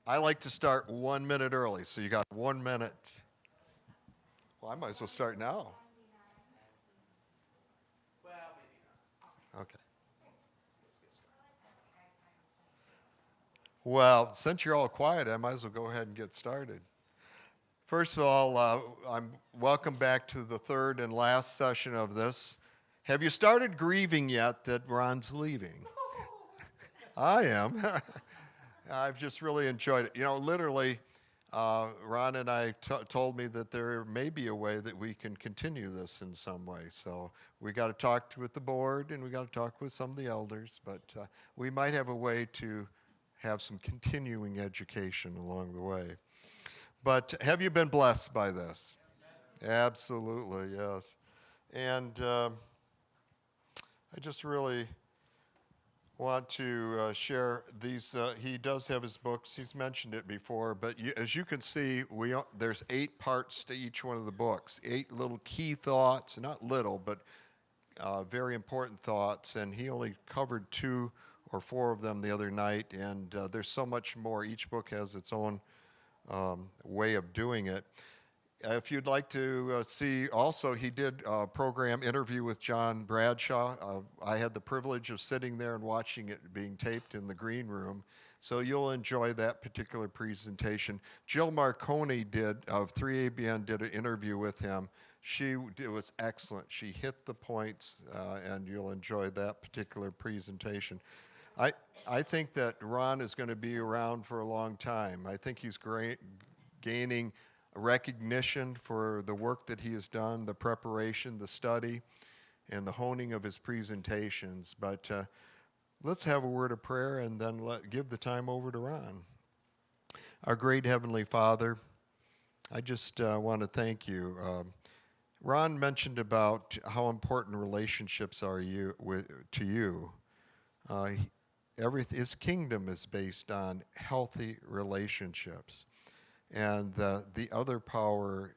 I like to start 1 minute early, so you got 1 minute. Well, I might as well start now. Okay. Well, since you're all quiet, I might as well go ahead and get started. First of all, I'm welcome back to the third and last session of this. Have you started grieving yet that Ron's leaving? I am. I've just really enjoyed it. You know, literally, Ron and I told me that there may be a way that we can continue this in some way. So we got to talk with the board and we got to talk with some of the elders, but we might have a way to have some continuing education along the way. But have you been blessed by this? Absolutely, yes. And I just really want to share these. He does have his books. He's mentioned it before, but as you can see, there's 8 parts to each one of the books. 8 little key thoughts, not little, but very important thoughts. And he only covered 2 or 4 of them the other night. And there's so much more. Each book has its own way of doing it. If you'd like to see, also he did a program Interview with John Bradshaw. I had the privilege of sitting there and watching it being taped in the green room. So you'll enjoy that particular presentation. Jill Marconi of 3ABN did an interview with him. It was excellent. She hit the points, and you'll enjoy that particular presentation. I think that Ron is going to be around for a long time. I think he's gaining recognition for the work that he has done, the preparation, the study, and the honing of his presentations. But let's have a word of prayer and then give the time over to Ron. Our great Heavenly Father, I just want to thank you. Ron mentioned about how important relationships are to you. His kingdom is based on healthy relationships. And the other power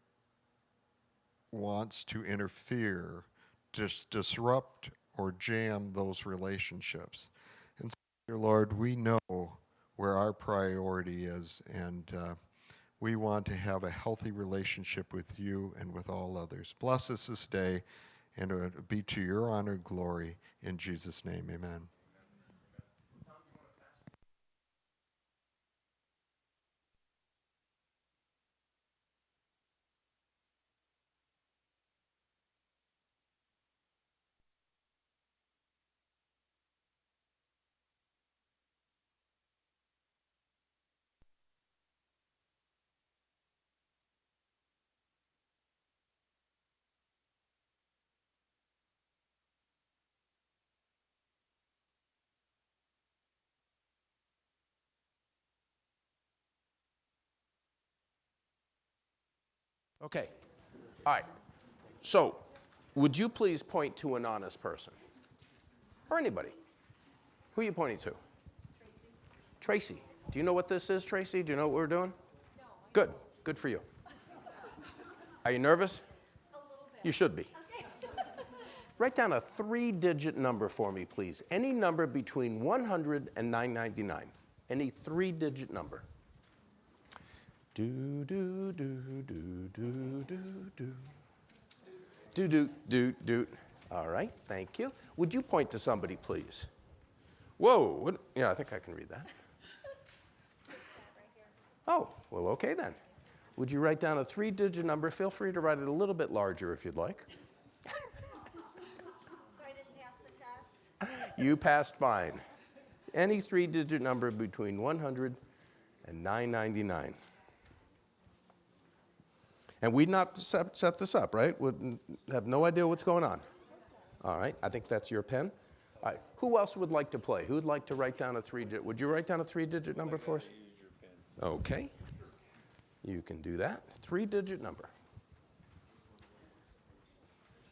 wants to interfere, disrupt, or jam those relationships. And so, dear Lord, we know where our priority is, and we want to have a healthy relationship with you and with all others. Bless us this day, and it would be to your honor and glory. In Jesus' name, amen. Okay. All right. So, would you please point to an honest person? Or anybody. Who are you pointing to? Tracy. Do you know what this is, Tracy? Do you know what we're doing? No. Good. Good for you. Are you nervous? A little bit. You should be. Okay. Write down a 3-digit number for me, please. Any number between 100 and 999. Any 3-digit number. Do do do do do do do do do do do. All right, thank you. Would you point to somebody, please? Whoa, yeah, I think I can read that. Oh, well, okay then. Would you write down a 3-digit number? Feel free to write it a little bit larger if you'd like. So I didn't pass the test? You passed fine. Any 3-digit number between 100 and 999. And we'd not set this up, right? Would have no idea what's going on. All right, I think that's your pen. All right, who else would like to play? Who would like to write down a 3-digit? Would you write down a 3-digit number for us? Okay, you can do that. 3-digit number.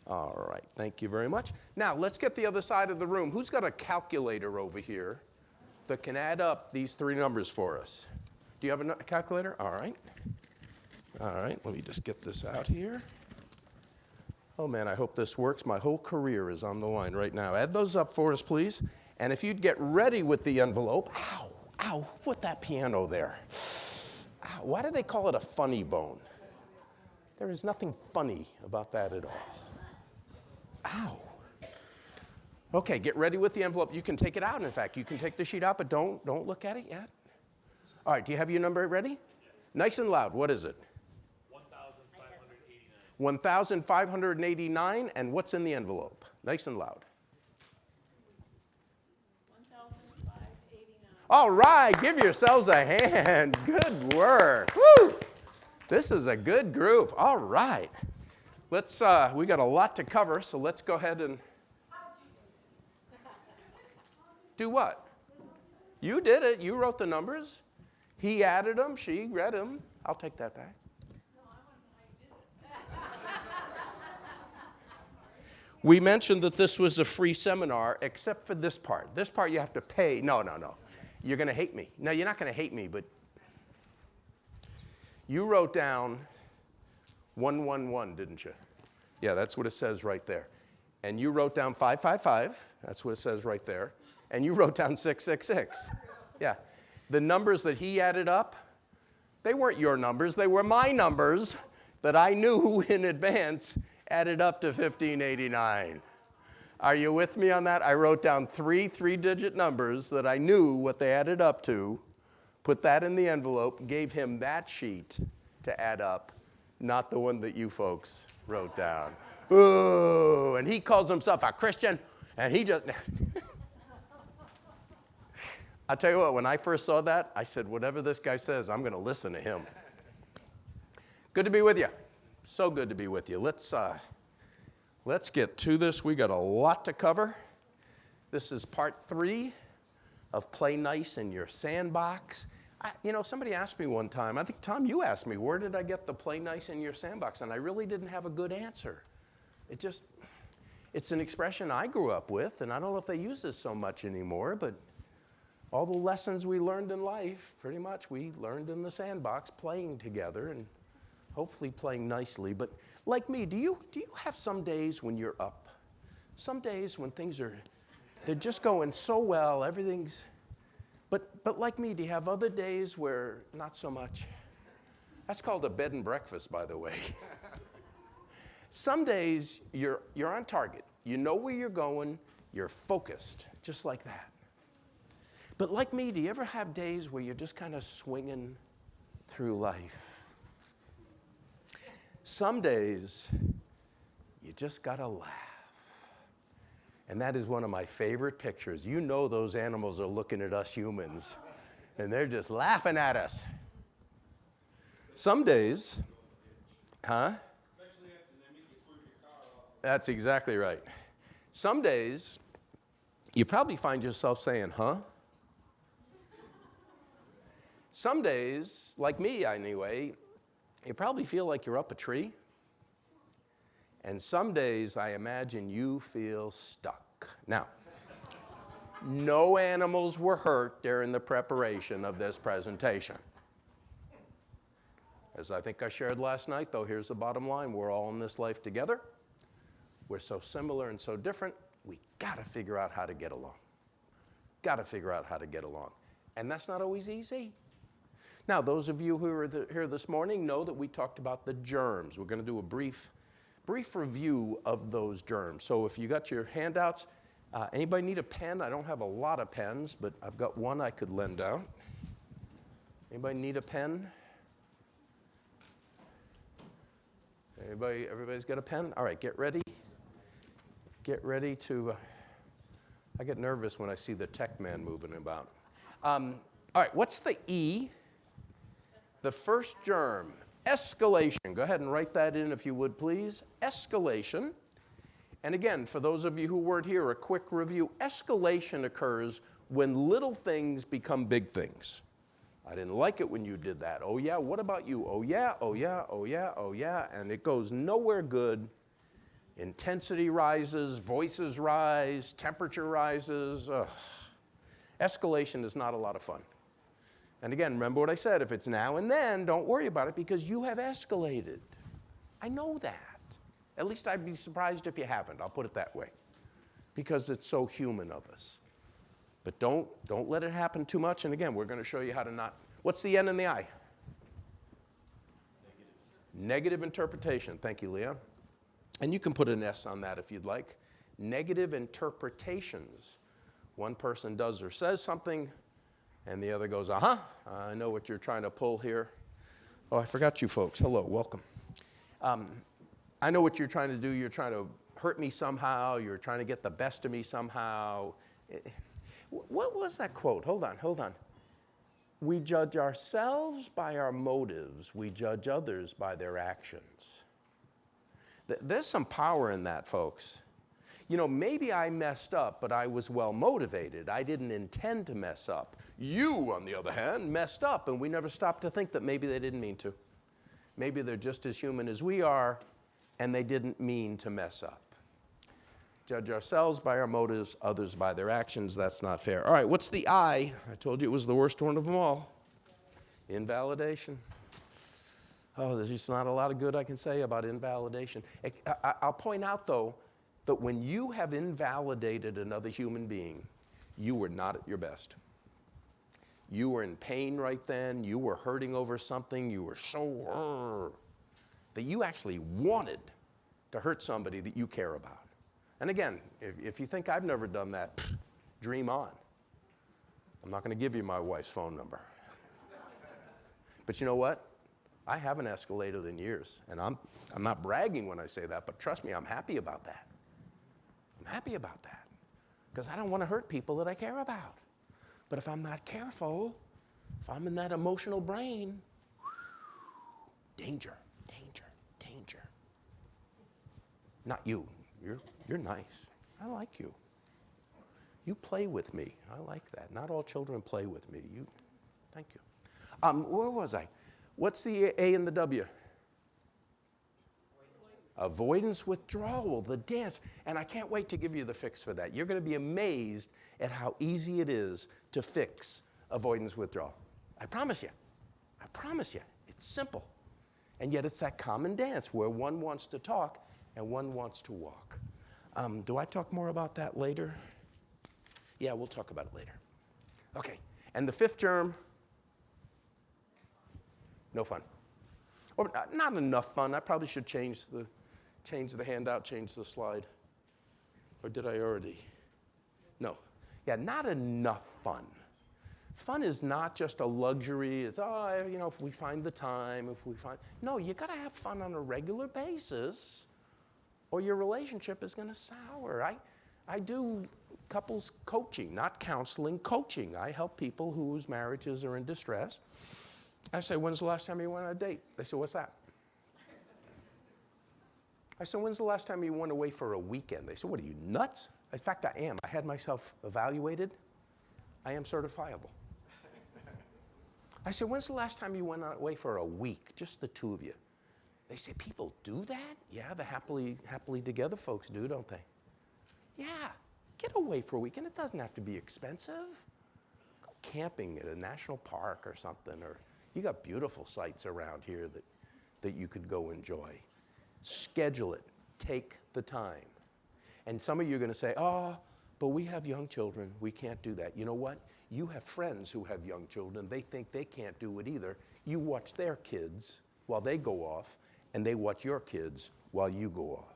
All right, thank you very much. Now, let's get the other side of the room. Who's got a calculator over here that can add up these 3 numbers for us? Do you have a calculator? All right. All right, let me just get this out here. Oh man, I hope this works. My whole career is on the line right now. Add those up for us, please. And if you'd get ready with the envelope, ow, put that piano there. Ow, why do they call it a funny bone? There is nothing funny about that at all. Ow. Okay, get ready with the envelope. You can take it out, in fact. You can take the sheet out, but don't look at it yet. All right, do you have your number ready? Yes. Nice and loud. What is it? 1,589. And what's in the envelope? Nice and loud. 1,589. All right, give yourselves a hand. Good work. Woo! This is a good group. All right. Let's, we got a lot to cover, so let's go ahead and do what? You did it. You wrote the numbers. He added them. She read them. I'll take that back. We mentioned that this was a free seminar, except for this part. This part you have to pay. No. You're going to hate me. No, you're not going to hate me, but you wrote down 111, didn't you? Yeah, that's what it says right there. And you wrote down 555. That's what it says right there. And you wrote down 666. Yeah. The numbers that he added up, they weren't your numbers. They were my numbers that I knew in advance added up to 1589. Are you with me on that? I wrote down 3-digit numbers that I knew what they added up to, put that in the envelope, gave him that sheet to add up, not the one that you folks wrote down. Ooh, and he calls himself a Christian, and he just... I'll tell you what, when I first saw that, I said, whatever this guy says, I'm going to listen to him. Good to be with you. So good to be with you. Let's get to this. We got a lot to cover. This is part 3 of Play Nice in Your Sandbox. Somebody asked me one time, I think, Tom, you asked me, where did I get the Play Nice in Your Sandbox? And I really didn't have a good answer. It's an expression I grew up with, and I don't know if they use this so much anymore, but all the lessons we learned in life, pretty much, we learned in the sandbox, playing together and hopefully playing nicely. But like me, do you have some days when you're up? Some days when they're just going so well, everything's, but like me, do you have other days where not so much? That's called a bed and breakfast, by the way. Some days you're on target. You know where you're going. You're focused, just like that. But like me, do you ever have days where you're just kind of swinging through life? Some days, you just got to laugh. And that is one of my favorite pictures. You know those animals are looking at us humans, and they're just laughing at us. Some days, That's exactly right. Some days, you probably find yourself saying, huh? Some days, like me anyway, you probably feel like you're up a tree. And some days, I imagine you feel stuck. Now, no animals were hurt during the preparation of this presentation. As I think I shared last night, though, here's the bottom line. We're all in this life together. We're so similar and so different, we got to figure out how to get along. Got to figure out how to get along. And that's not always easy. Now, those of you who are here this morning know that we talked about the germs. We're going to do a brief brief review of those germs. So if you got your handouts, anybody need a pen? I don't have a lot of pens, but I've got one I could lend out. Anybody need a pen? Everybody's got a pen? All right, get ready. Get ready to, I get nervous when I see the tech man moving about. All right, what's the E? The first germ, escalation. Go ahead and write that in if you would, please. Escalation. And again, for those of you who weren't here, a quick review. Escalation occurs when little things become big things. I didn't like it when you did that. Oh yeah, what about you? Oh yeah, oh yeah, oh yeah, oh yeah. And it goes nowhere good. Intensity rises, voices rise, temperature rises. Ugh. Escalation is not a lot of fun. And again, remember what I said, if it's now and then, don't worry about it because you have escalated. I know that. At least I'd be surprised if you haven't, I'll put it that way. Because it's so human of us. But don't let it happen too much. And again, we're going to show you how to not. What's the N in the I? Negative interpretation. Thank you, Leah. And you can put an S on that if you'd like. Negative interpretations. One person does or says something, and the other goes, uh-huh, I know what you're trying to pull here. Oh, I forgot you folks. Hello, welcome. I know what you're trying to do. You're trying to hurt me somehow. You're trying to get the best of me somehow. What was that quote? Hold on. We judge ourselves by our motives. We judge others by their actions. There's some power in that, folks. You know, maybe I messed up, but I was well motivated. I didn't intend to mess up. You, on the other hand, messed up, and we never stopped to think that maybe they didn't mean to. Maybe they're just as human as we are, and they didn't mean to mess up. Judge ourselves by our motives, others by their actions. That's not fair. All right, what's the I? I told you it was the worst one of them all. Invalidation. Oh, there's just not a lot of good I can say about invalidation. I'll point out, though, that when you have invalidated another human being, you were not at your best. You were in pain right then. You were hurting over something. You were so that you actually wanted to hurt somebody that you care about. And again, if you think I've never done that, dream on. I'm not going to give you my wife's phone number. But you know what? I haven't escalated in years. And I'm not bragging when I say that, but trust me, I'm happy about that. I'm happy about that. Because I don't want to hurt people that I care about. But if I'm not careful, if I'm in that emotional brain, danger, danger, danger. Not you. You're nice. I like you. You play with me. I like that. Not all children play with me. Thank you. Where was I? What's the A and the W? Avoidance withdrawal, the dance. And I can't wait to give you the fix for that. You're going to be amazed at how easy it is to fix avoidance withdrawal. I promise you. I promise you. It's simple. And yet it's that common dance where one wants to talk and one wants to walk. Do I talk more about that later? Yeah, we'll talk about it later. Okay. And the fifth germ? No fun. Or not enough fun. I probably should change the handout, change the slide. Or did I already? No. Yeah, not enough fun. Fun is not just a luxury. It's, if we find the time, No, you got to have fun on a regular basis or your relationship is going to sour. I do couples coaching, not counseling, coaching. I help people whose marriages are in distress. I say, when's the last time you went on a date? They say, what's that? I said, when's the last time you went away for a weekend? They said, what are you, nuts? In fact, I am. I had myself evaluated. I am certifiable. I said, when's the last time you went away for a week, just the two of you? They say, people do that? Yeah, the happily together folks do, don't they? Yeah, get away for a weekend. It doesn't have to be expensive. Go camping at a national park or something, or you got beautiful sites around here that you could go enjoy. Schedule it. Take the time. And some of you are going to say, but we have young children. We can't do that. You know what? You have friends who have young children. They think they can't do it either. You watch their kids while they go off, and they watch your kids while you go off.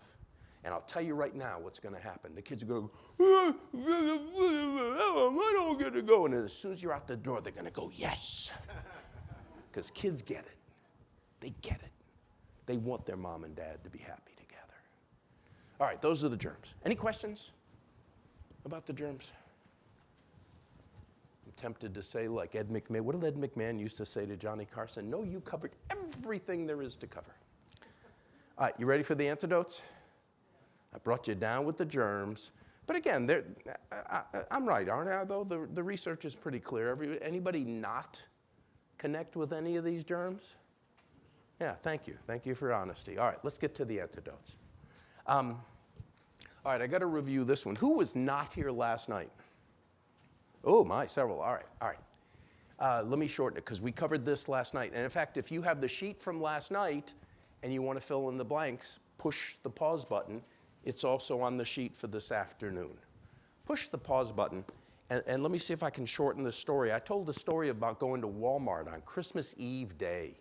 And I'll tell you right now what's going to happen. The kids are going to go, I don't get to go. And as soon as you're out the door, they're going to go, yes. Because kids get it. They get it. They want their mom and dad to be happy together. All right, those are the germs. Any questions about the germs? I'm tempted to say like Ed McMahon. What did Ed McMahon used to say to Johnny Carson? No, you covered everything there is to cover. All right, you ready for the antidotes? I brought you down with the germs. But again, I'm right, aren't I, though? The research is pretty clear. Anybody not connect with any of these germs? Yeah, thank you. Thank you for your honesty. All right, let's get to the antidotes. All right, I got to review this one. Who was not here last night? Oh, my, several. All right. Let me shorten it because we covered this last night. And in fact, if you have the sheet from last night and you want to fill in the blanks, push the pause button. It's also on the sheet for this afternoon. Push the pause button, and let me see if I can shorten this story. I told the story about going to Walmart on Christmas Eve day.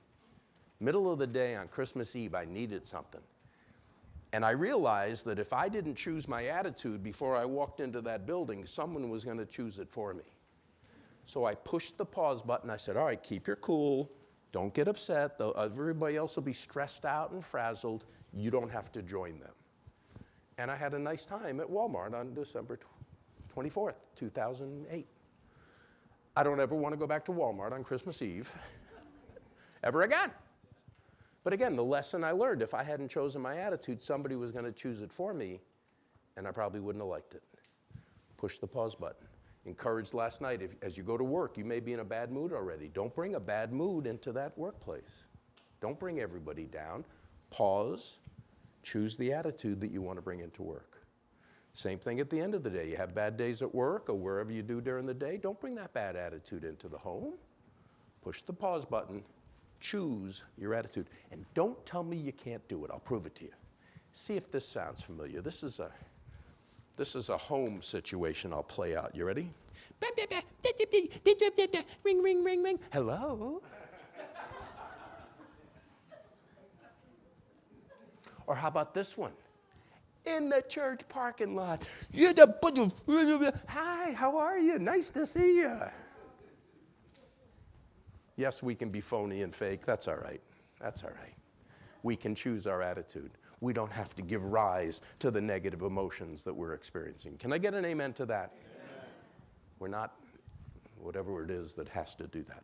Middle of the day on Christmas Eve, I needed something. And I realized that if I didn't choose my attitude before I walked into that building, someone was going to choose it for me. So I pushed the pause button. I said, all right, keep your cool. Don't get upset. Everybody else will be stressed out and frazzled. You don't have to join them. And I had a nice time at Walmart on December 24th, 2008. I don't ever want to go back to Walmart on Christmas Eve ever again. But again, the lesson I learned, if I hadn't chosen my attitude, somebody was going to choose it for me, and I probably wouldn't have liked it. Push the pause button. Encouraged last night, as you go to work, you may be in a bad mood already. Don't bring a bad mood into that workplace. Don't bring everybody down. Pause. Choose the attitude that you want to bring into work. Same thing at the end of the day. You have bad days at work or wherever you do during the day. Don't bring that bad attitude into the home. Push the pause button. Choose your attitude. And don't tell me you can't do it. I'll prove it to you. See if this sounds familiar. This is a home situation I'll play out. You ready? Ring, ring, ring, ring. Hello? Or how about this one? In the church parking lot. Hi, how are you? Nice to see you. Yes, we can be phony and fake. That's all right. That's all right. We can choose our attitude. We don't have to give rise to the negative emotions that we're experiencing. Can I get an amen to that? Amen. We're not, whatever it is that has to do that.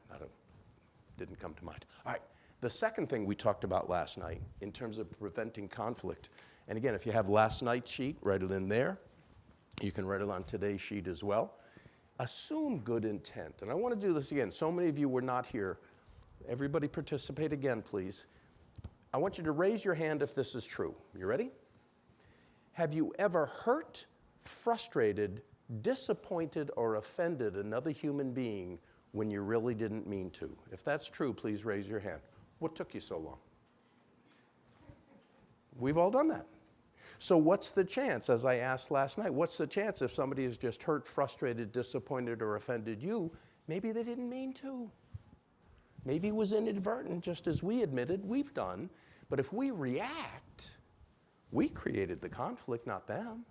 Didn't come to mind. All right. The second thing we talked about last night in terms of preventing conflict, and again, if you have last night's sheet, write it in there. You can write it on today's sheet as well. Assume good intent. And I want to do this again. So many of you were not here. Everybody participate again, please. I want you to raise your hand if this is true. You ready? Have you ever hurt, frustrated, disappointed, or offended another human being when you really didn't mean to? If that's true, please raise your hand. What took you so long? We've all done that. So what's the chance, as I asked last night, what's the chance if somebody is just hurt, frustrated, disappointed, or offended you, maybe they didn't mean to. Maybe it was inadvertent, just as we admitted we've done. But if we react, we created the conflict, not them.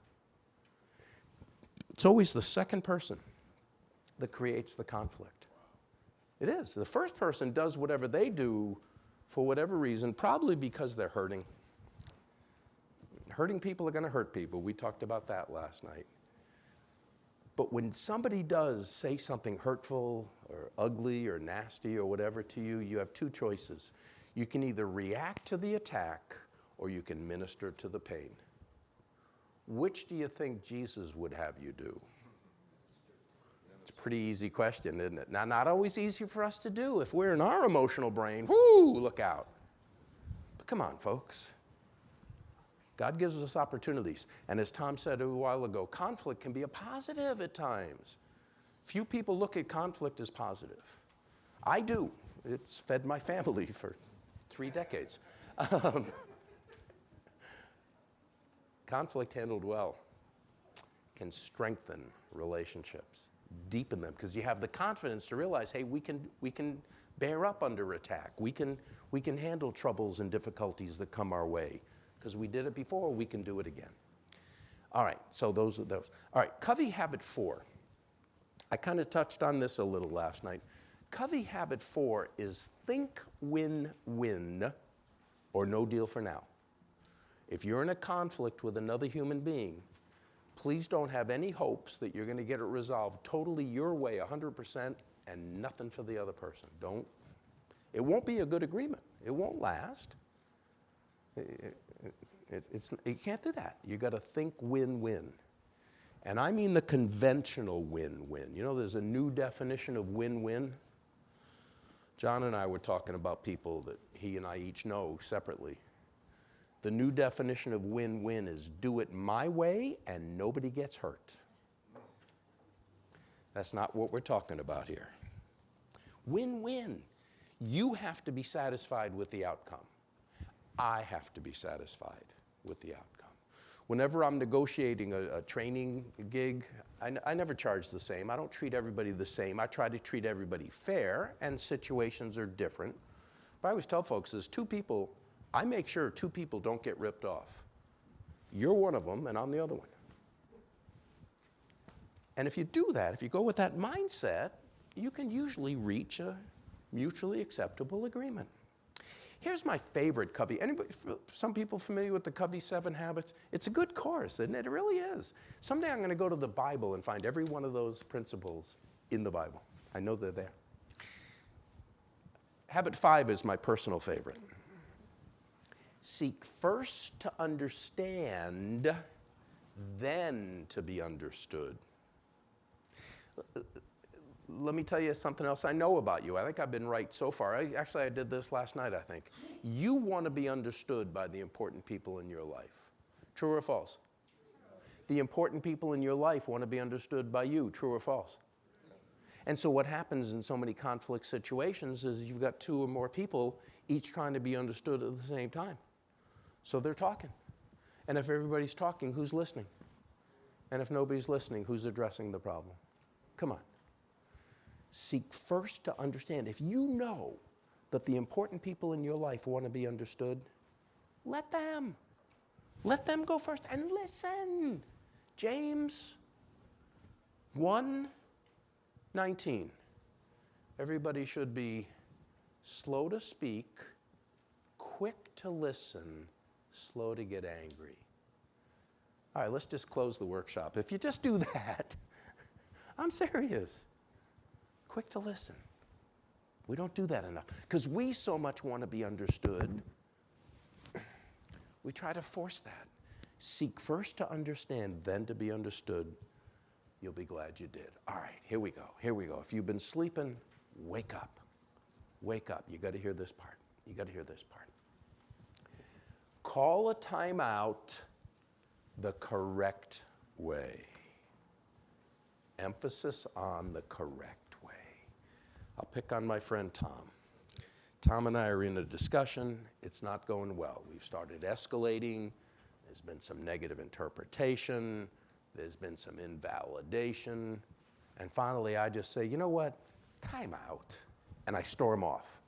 It's always the second person that creates the conflict. It is. The first person does whatever they do for whatever reason, probably because they're hurting. Hurting people are going to hurt people. We talked about that last night. But when somebody does say something hurtful or ugly or nasty or whatever to you, you have two choices. You can either react to the attack or you can minister to the pain. Which do you think Jesus would have you do? It's a pretty easy question, isn't it? Now, not always easy for us to do. If we're in our emotional brain, whoo, look out. But come on, folks. God gives us opportunities. And as Tom said a while ago, conflict can be a positive at times. Few people look at conflict as positive. I do. It's fed my family for 3 decades. Conflict handled well can strengthen relationships, deepen them, because you have the confidence to realize, hey, we can bear up under attack. We can handle troubles and difficulties that come our way, because we did it before, we can do it again. All right, so those are those. All right, Covey habit 4. I kind of touched on this a little last night. Covey habit 4 is think win-win or no deal for now. If you're in a conflict with another human being, please don't have any hopes that you're going to get it resolved totally your way, 100%, and nothing for the other person. Don't. It won't be a good agreement. It won't last. You can't do that. You got to think win-win. And I mean the conventional win-win. You know, there's a new definition of win-win. John and I were talking about people that he and I each know separately. The new definition of win-win is do it my way and nobody gets hurt. That's not what we're talking about here. Win-win. You have to be satisfied with the outcome. I have to be satisfied with the outcome. Whenever I'm negotiating a training gig, I never charge the same. I don't treat everybody the same. I try to treat everybody fair, and situations are different. But I always tell folks, there's two people, I make sure two people don't get ripped off. You're one of them, and I'm the other one. And if you do that, if you go with that mindset, you can usually reach a mutually acceptable agreement. Here's my favorite Covey. Anybody, some people familiar with the Covey 7 Habits? It's a good course, isn't it? It really is. Someday I'm going to go to the Bible and find every one of those principles in the Bible. I know they're there. Habit 5 is my personal favorite. Seek first to understand, then to be understood. Let me tell you something else I know about you. I think I've been right so far. Actually, I did this last night, I think. You want to be understood by the important people in your life. True or false? The important people in your life want to be understood by you. True or false? And so what happens in so many conflict situations is you've got two or more people each trying to be understood at the same time. So they're talking. And if everybody's talking, who's listening? And if nobody's listening, who's addressing the problem? Come on. Seek first to understand. If you know that the important people in your life want to be understood, let them. Let them go first and listen. James 1:19. Everybody should be slow to speak, quick to listen, slow to get angry. All right, let's just close the workshop. If you just do that, I'm serious. Quick to listen. We don't do that enough because we so much want to be understood. We try to force that. Seek first to understand, then to be understood. You'll be glad you did. All right, here we go. Here we go. If you've been sleeping, wake up. Wake up. You got to hear this part. You got to hear this part. Call a timeout the correct way. Emphasis on the correct way. I'll pick on my friend Tom. Tom and I are in a discussion. It's not going well. We've started escalating. There's been some negative interpretation. There's been some invalidation. And finally, I just say, you know what? Time out. And I storm off.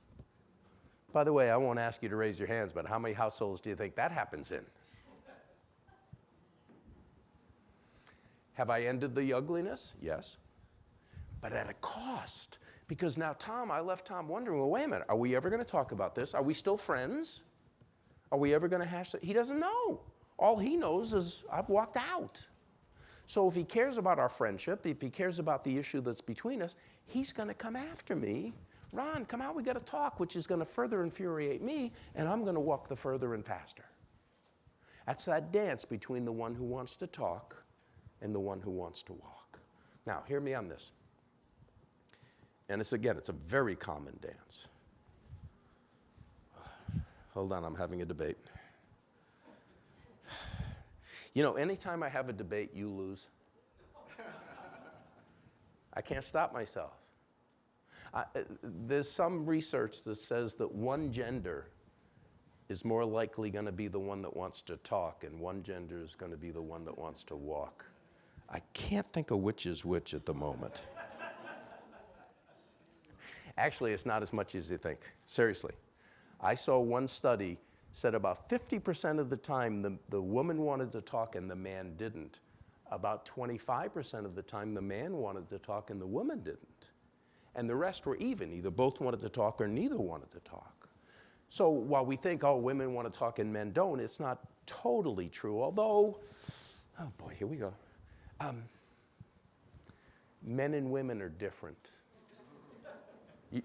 By the way, I won't ask you to raise your hands, but how many households do you think that happens in? Have I ended the ugliness? Yes. But at a cost. Because now I left Tom wondering, well, wait a minute, are we ever going to talk about this? Are we still friends? Are we ever going to hash it? He doesn't know. All he knows is I've walked out. So if he cares about our friendship, if he cares about the issue that's between us, he's going to come after me. Ron, come out, we got to talk, which is going to further infuriate me, and I'm going to walk the further and faster. That's that dance between the one who wants to talk and the one who wants to walk. Now, hear me on this. And it's a very common dance. Hold on, I'm having a debate. You know, anytime I have a debate, you lose. I can't stop myself. There's some research that says that one gender is more likely going to be the one that wants to talk, and one gender is going to be the one that wants to walk. I can't think of which is which at the moment. Actually, it's not as much as you think. Seriously. I saw one study said about 50% of the time the woman wanted to talk and the man didn't. About 25% of the time the man wanted to talk and the woman didn't. And the rest were even. Either both wanted to talk or neither wanted to talk. So while we think, oh, women want to talk and men don't, it's not totally true. Although, oh boy, here we go. Men and women are different.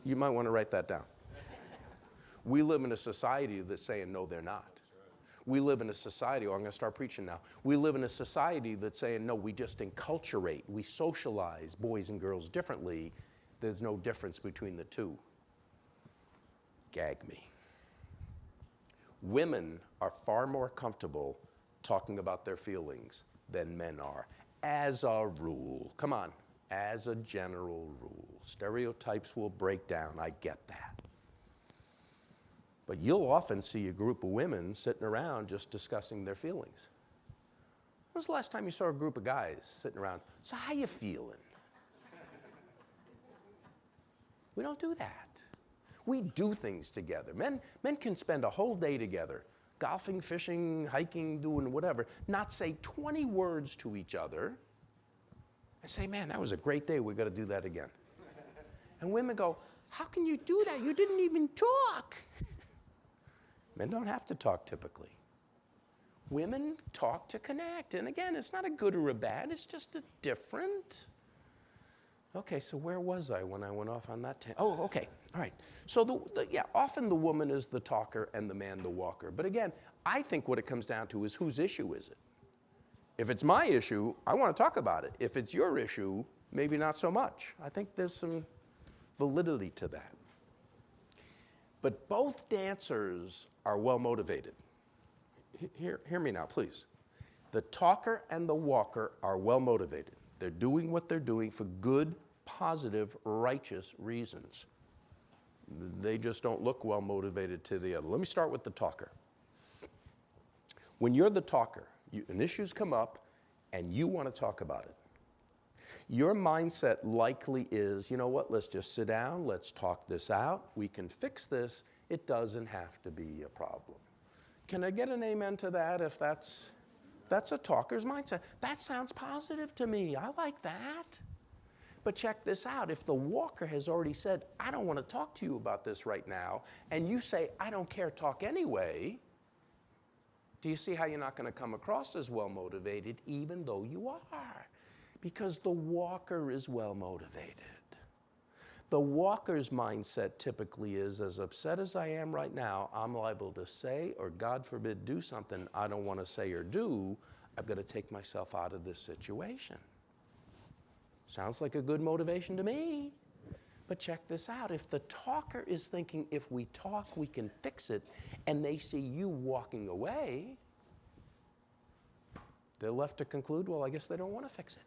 You might want to write that down. We live in a society that's saying, no, they're not. We live in a society, I'm going to start preaching now. We live in a society that's saying, no, we just enculturate, we socialize boys and girls differently. There's no difference between the two. Gag me. Women are far more comfortable talking about their feelings than men are, as a rule. Come on, as a general rule. Stereotypes will break down, I get that. But you'll often see a group of women sitting around just discussing their feelings. When was the last time you saw a group of guys sitting around? So how you feeling? We don't do that. We do things together. Men can spend a whole day together, golfing, fishing, hiking, doing whatever, not say 20 words to each other and say, man, that was a great day, we got to do that again. And women go, how can you do that? You didn't even talk. Men don't have to talk typically. Women talk to connect. And again, it's not a good or a bad, it's just a different. Okay, so where was I when I went off on that Oh, okay, all right. So often the woman is the talker and the man the walker. But again, I think what it comes down to is whose issue is it? If it's my issue, I want to talk about it. If it's your issue, maybe not so much. I think there's some validity to that. But both dancers are well motivated. Hear me now, please. The talker and the walker are well motivated. They're doing what they're doing for good, positive, righteous reasons. They just don't look well motivated to the other. Let me start with the talker. When you're the talker, an issue's come up and you want to talk about it. Your mindset likely is, you know what, let's just sit down, let's talk this out, we can fix this, it doesn't have to be a problem. Can I get an amen to that if that's a talker's mindset? That sounds positive to me, I like that. But check this out, if the walker has already said, I don't want to talk to you about this right now, and you say, I don't care, talk anyway, do you see how you're not going to come across as well motivated even though you are? Because the walker is well motivated. The walker's mindset typically is, as upset as I am right now, I'm liable to say or, God forbid, do something I don't want to say or do. I've got to take myself out of this situation. Sounds like a good motivation to me. But check this out. If the talker is thinking, if we talk, we can fix it, and they see you walking away, they're left to conclude, well, I guess they don't want to fix it.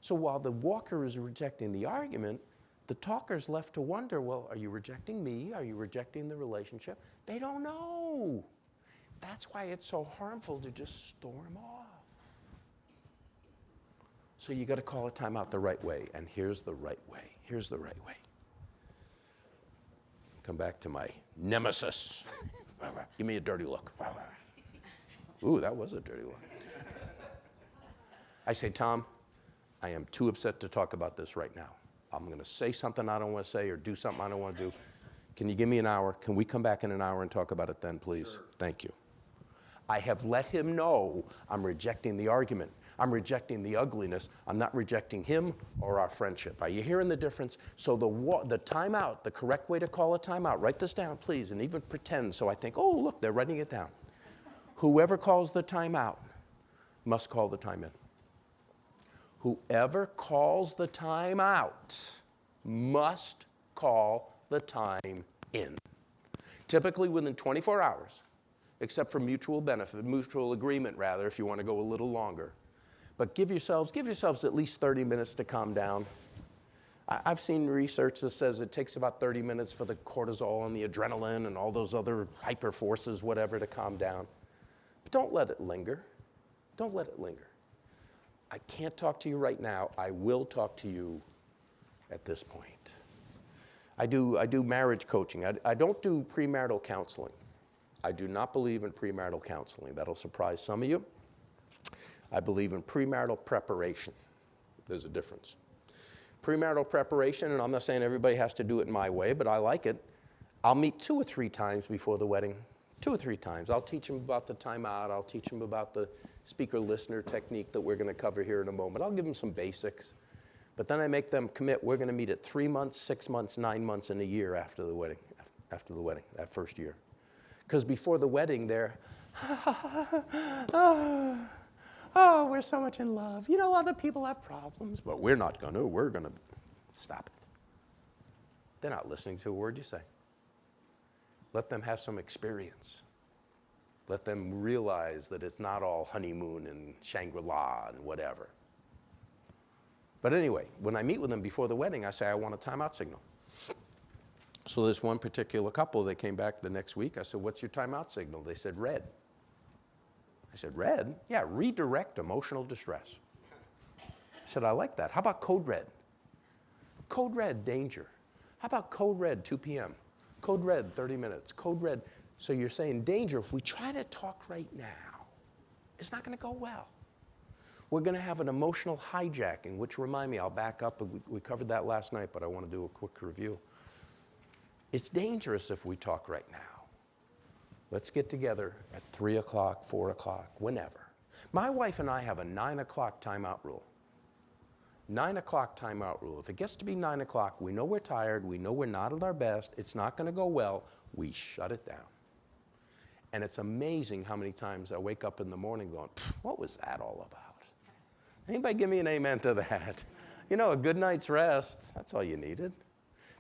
So while the walker is rejecting the argument, the talker's left to wonder, well, are you rejecting me? Are you rejecting the relationship? They don't know. That's why it's so harmful to just storm off. So you got to call a timeout the right way, and here's the right way. Here's the right way. Come back to my nemesis. Give me a dirty look. Ooh, that was a dirty look. I say, Tom, I am too upset to talk about this right now. I'm going to say something I don't want to say or do something I don't want to do. Can you give me an hour? Can we come back in an hour and talk about it then, please? Sure. Thank you. I have let him know I'm rejecting the argument. I'm rejecting the ugliness. I'm not rejecting him or our friendship. Are you hearing the difference? So the timeout, the correct way to call a timeout, write this down, please, and even pretend so I think, oh, look, they're writing it down. Whoever calls the timeout must call the time in. Whoever calls the time out must call the time in. Typically within 24 hours, except for mutual agreement rather, if you want to go a little longer. But give yourselves at least 30 minutes to calm down. I've seen research that says it takes about 30 minutes for the cortisol and the adrenaline and all those other hyper forces, whatever, to calm down. But don't let it linger. Don't let it linger. I can't talk to you right now. I will talk to you at this point. I do marriage coaching. I don't do premarital counseling. I do not believe in premarital counseling. That'll surprise some of you. I believe in premarital preparation. There's a difference. Premarital preparation, and I'm not saying everybody has to do it my way, but I like it. I'll meet 2 or 3 times before the wedding. 2 or 3 times. I'll teach them about the timeout. I'll teach them about the speaker-listener technique that we're going to cover here in a moment. I'll give them some basics. But then I make them commit. We're going to meet at 3 months, 6 months, 9 months, and a year after the wedding, that first year. Because before the wedding, they're, oh, we're so much in love. You know, other people have problems, but we're not going to. We're going to stop it. They're not listening to a word you say. Let them have some experience. Let them realize that it's not all honeymoon and Shangri-La and whatever. But anyway, when I meet with them before the wedding, I say, I want a timeout signal. So there's one particular couple, they came back the next week. I said, what's your timeout signal? They said, red. I said, red? Yeah, redirect emotional distress. I said, I like that. How about code red? Code red, danger. How about code red, 2 p.m.? Code red, 30 minutes. Code red. So you're saying danger. If we try to talk right now, it's not going to go well. We're going to have an emotional hijacking, which remind me, I'll back up. We covered that last night, but I want to do a quick review. It's dangerous if we talk right now. Let's get together at 3 o'clock, 4 o'clock, whenever. My wife and I have a 9 o'clock timeout rule. 9 o'clock timeout rule. If it gets to be 9 o'clock, we know we're tired, we know we're not at our best, it's not going to go well, we shut it down. And it's amazing how many times I wake up in the morning going, what was that all about? Anybody give me an amen to that? You know, a good night's rest, that's all you needed.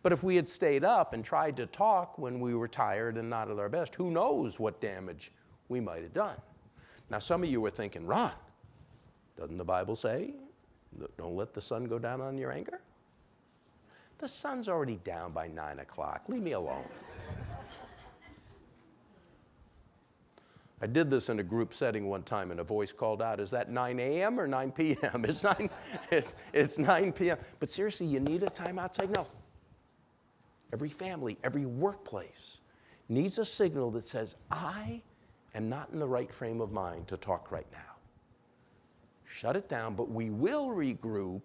But if we had stayed up and tried to talk when we were tired and not at our best, who knows what damage we might have done. Now, some of you were thinking, Ron, doesn't the Bible say, don't let the sun go down on your anger? The sun's already down by 9 o'clock. Leave me alone. I did this in a group setting one time, and a voice called out, is that 9 a.m. or 9 p.m.? It's 9 p.m. But seriously, you need a timeout signal. Every family, every workplace needs a signal that says, I am not in the right frame of mind to talk right now. Shut it down, but we will regroup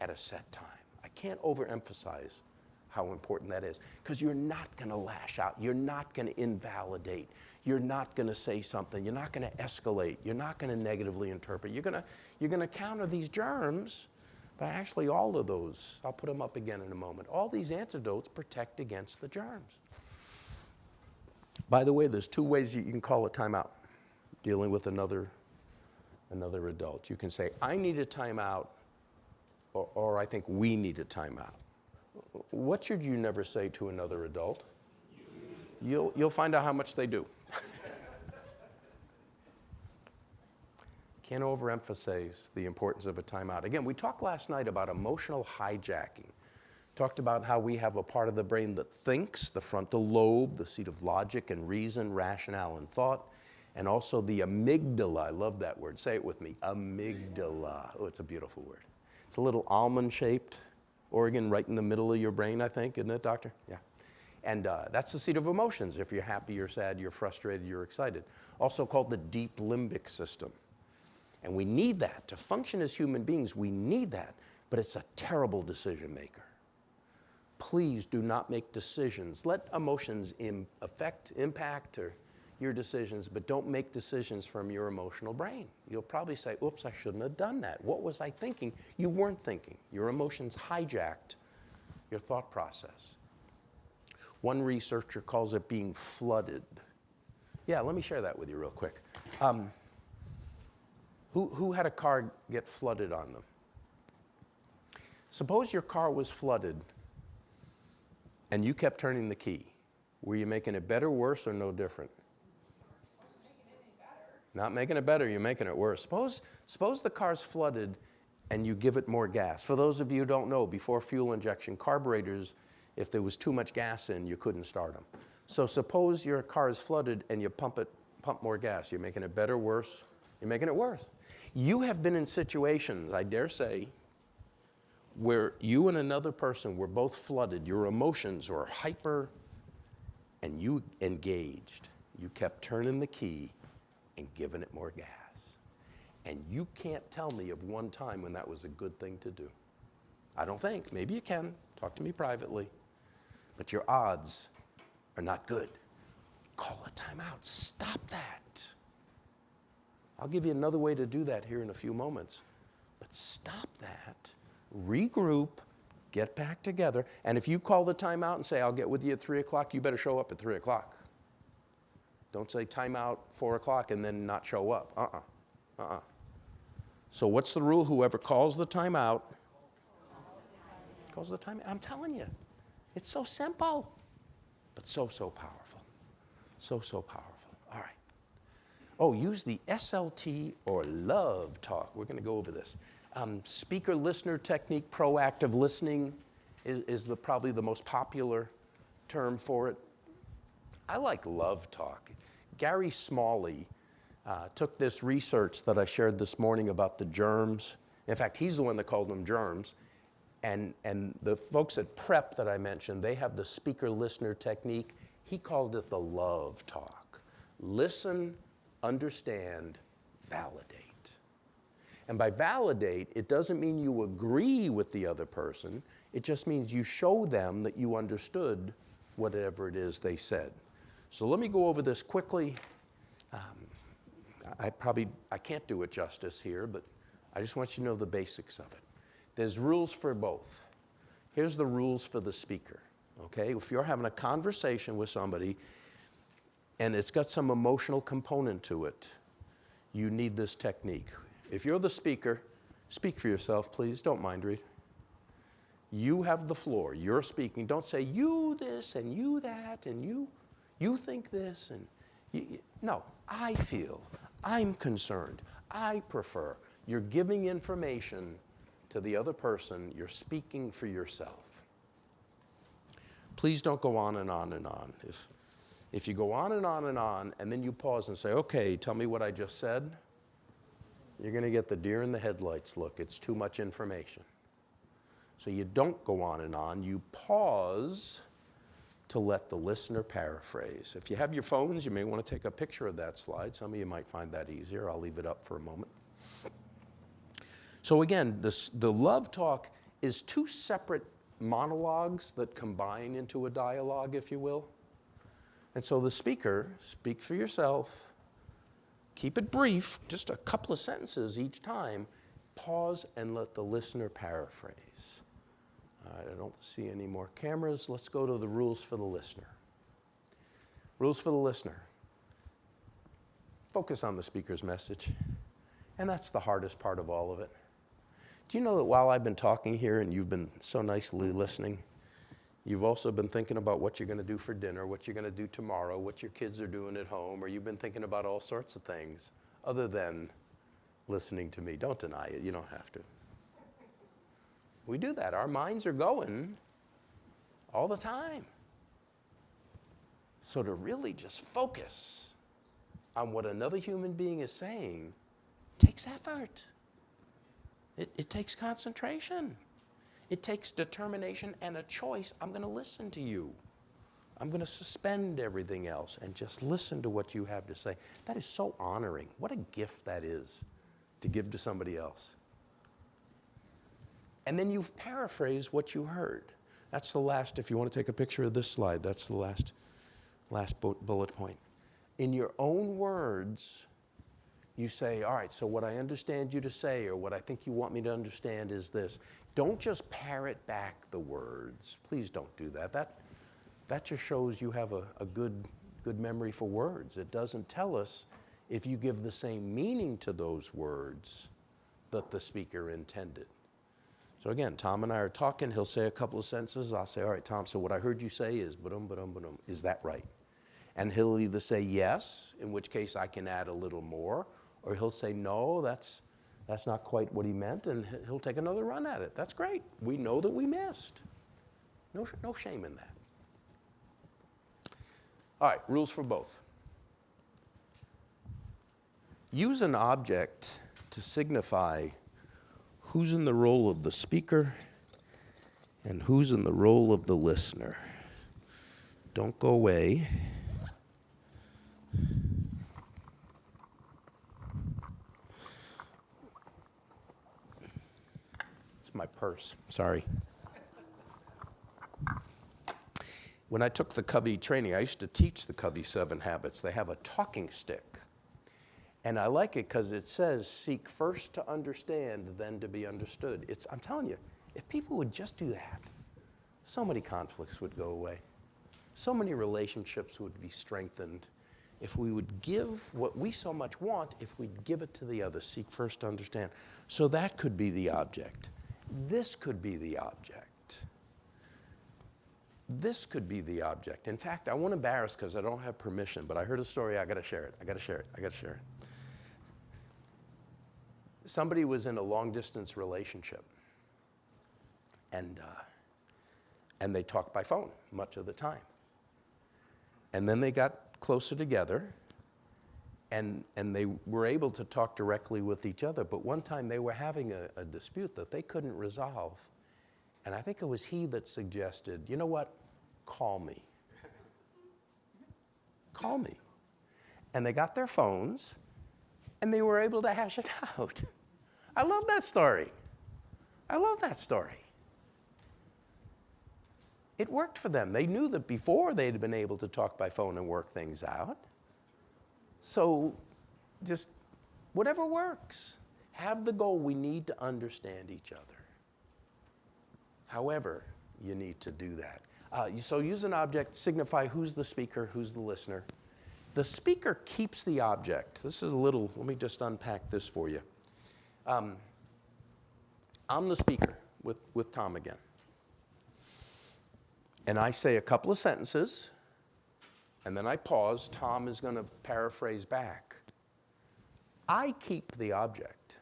at a set time. I can't overemphasize how important that is, because you're not going to lash out. You're not going to invalidate. You're not going to say something. You're not going to escalate. You're not going to negatively interpret. You're going to counter these germs by actually all of those. I'll put them up again in a moment. All these antidotes protect against the germs. By the way, there's 2 ways you can call a timeout dealing with another adult. You can say, I need a timeout, or I think we need a timeout. What should you never say to another adult? You'll find out how much they do. Can't overemphasize the importance of a timeout. Again, we talked last night about emotional hijacking. Talked about how we have a part of the brain that thinks, the frontal lobe, the seat of logic and reason, rationale and thought, and also the amygdala. I love that word. Say it with me. Amygdala. Oh, it's a beautiful word. It's a little almond-shaped organ right in the middle of your brain, I think, isn't it, doctor? Yeah. And that's the seat of emotions. If you're happy, you're sad, you're frustrated, you're excited. Also called the deep limbic system. And we need that. To function as human beings, we need that. But it's a terrible decision maker. Please do not make decisions. Let emotions impact your decisions, but don't make decisions from your emotional brain. You'll probably say, oops, I shouldn't have done that. What was I thinking? You weren't thinking. Your emotions hijacked your thought process. One researcher calls it being flooded. Yeah, let me share that with you real quick. Who had a car get flooded on them? Suppose your car was flooded and you kept turning the key. Were you making it better, worse, or no different? Not making it better, you're making it worse. Suppose the car's flooded and you give it more gas. For those of you who don't know, before fuel injection, carburetors, if there was too much gas in, you couldn't start them. So suppose your car is flooded and you pump more gas. You're making it better, worse? You're making it worse. You have been in situations, I dare say, where you and another person were both flooded. Your emotions were hyper and you engaged. you kept turning the key and giving it more gas. And you can't tell me of one time when that was a good thing to do. I don't think. Maybe you can. Talk to me privately. But your odds are not good. Call a timeout. Stop that. I'll give you another way to do that here in a few moments. But stop that. Regroup. Get back together. And if you call the timeout and say, I'll get with you at 3 o'clock, you better show up at 3 o'clock. Don't say timeout 4 o'clock and then not show up. So what's the rule? Whoever calls the timeout calls the timeout. I'm telling you, it's so simple, but so powerful. So powerful. All right. Oh, use the SLT or love talk. We're going to go over this. Speaker-listener technique, proactive listening is probably the most popular term for it. I like love talk. Gary Smalley took this research that I shared this morning about the germs. In fact, he's the one that called them germs. And the folks at Prep that I mentioned, they have the speaker-listener technique. He called it the love talk. Listen, understand, validate. And by validate, it doesn't mean you agree with the other person. It just means you show them that you understood whatever it is they said. So let me go over this quickly. I can't do it justice here, but I just want you to know the basics of it. There's rules for both. Here's the rules for the speaker, okay? If you're having a conversation with somebody and it's got some emotional component to it, you need this technique. If you're the speaker, speak for yourself, please. Don't mind reading. You have the floor. You're speaking. Don't say you this and you that and you think this and no, I feel, I'm concerned, I prefer. You're giving information to the other person. You're speaking for yourself. Please don't go on and on and on. If you go on and on and on and then you pause and say, okay, tell me what I just said, you're going to get the deer in the headlights look. It's too much information. So you don't go on and on. You pause to let the listener paraphrase. If you have your phones, you may want to take a picture of that slide. Some of you might find that easier. I'll leave it up for a moment. So again, the love talk is two separate monologues that combine into a dialogue, if you will. And so the speaker, speak for yourself, keep it brief, just a couple of sentences each time, pause and let the listener paraphrase. All right, I don't see any more cameras. Let's go to the rules for the listener. Rules for the listener. Focus on the speaker's message. And that's the hardest part of all of it. Do you know that while I've been talking here and you've been so nicely listening, you've also been thinking about what you're going to do for dinner, what you're going to do tomorrow, what your kids are doing at home, or you've been thinking about all sorts of things other than listening to me. Don't deny it. You don't have to. We do that. Our minds are going all the time. So to really just focus on what another human being is saying takes effort. It takes concentration. It takes determination and a choice. I'm going to listen to you. I'm going to suspend everything else and just listen to what you have to say. That is so honoring. What a gift that is to give to somebody else. And then you paraphrase what you heard. That's the last, if you want to take a picture of this slide, that's the last bullet point. In your own words, you say, all right, so what I understand you to say or what I think you want me to understand is this. Don't just parrot back the words. Please don't do that. That just shows you have a good memory for words. It doesn't tell us if you give the same meaning to those words that the speaker intended. So again, Tom and I are talking. He'll say a couple of sentences. I'll say, all right, Tom, so what I heard you say is ba-dum, ba-dum, ba-dum. Is that right? And he'll either say yes, in which case I can add a little more, or he'll say, no, that's not quite what he meant, and he'll take another run at it. That's great. We know that we missed. No shame in that. All right, rules for both. Use an object to signify who's in the role of the speaker and who's in the role of the listener. Don't go away It's my purse, sorry. When I took the Covey training, I used to teach the Covey 7 Habits. They have a talking stick. And I like it because it says, seek first to understand, then to be understood. I'm telling you, if people would just do that, so many conflicts would go away. So many relationships would be strengthened. If we would give what we so much want, if we'd give it to the other, seek first to understand. So that could be the object. This could be the object. This could be the object. In fact, I won't embarrass because I don't have permission, but I heard a story, I gotta share it. Somebody was in a long distance relationship and they talked by phone much of the time. And then they got closer together and they were able to talk directly with each other. But one time they were having a dispute that they couldn't resolve. And I think it was he that suggested, you know what, call me. Call me. And they got their phones and they were able to hash it out. I love that story. I love that story. It worked for them. They knew that before they'd been able to talk by phone and work things out. So just whatever works. Have the goal. We need to understand each other. However, you need to do that. So use an object, signify who's the speaker, who's the listener. The speaker keeps the object. This is a little, let me just unpack this for you. I'm the speaker with Tom again. And I say a couple of sentences, and then I pause. Tom is going to paraphrase back. I keep the object.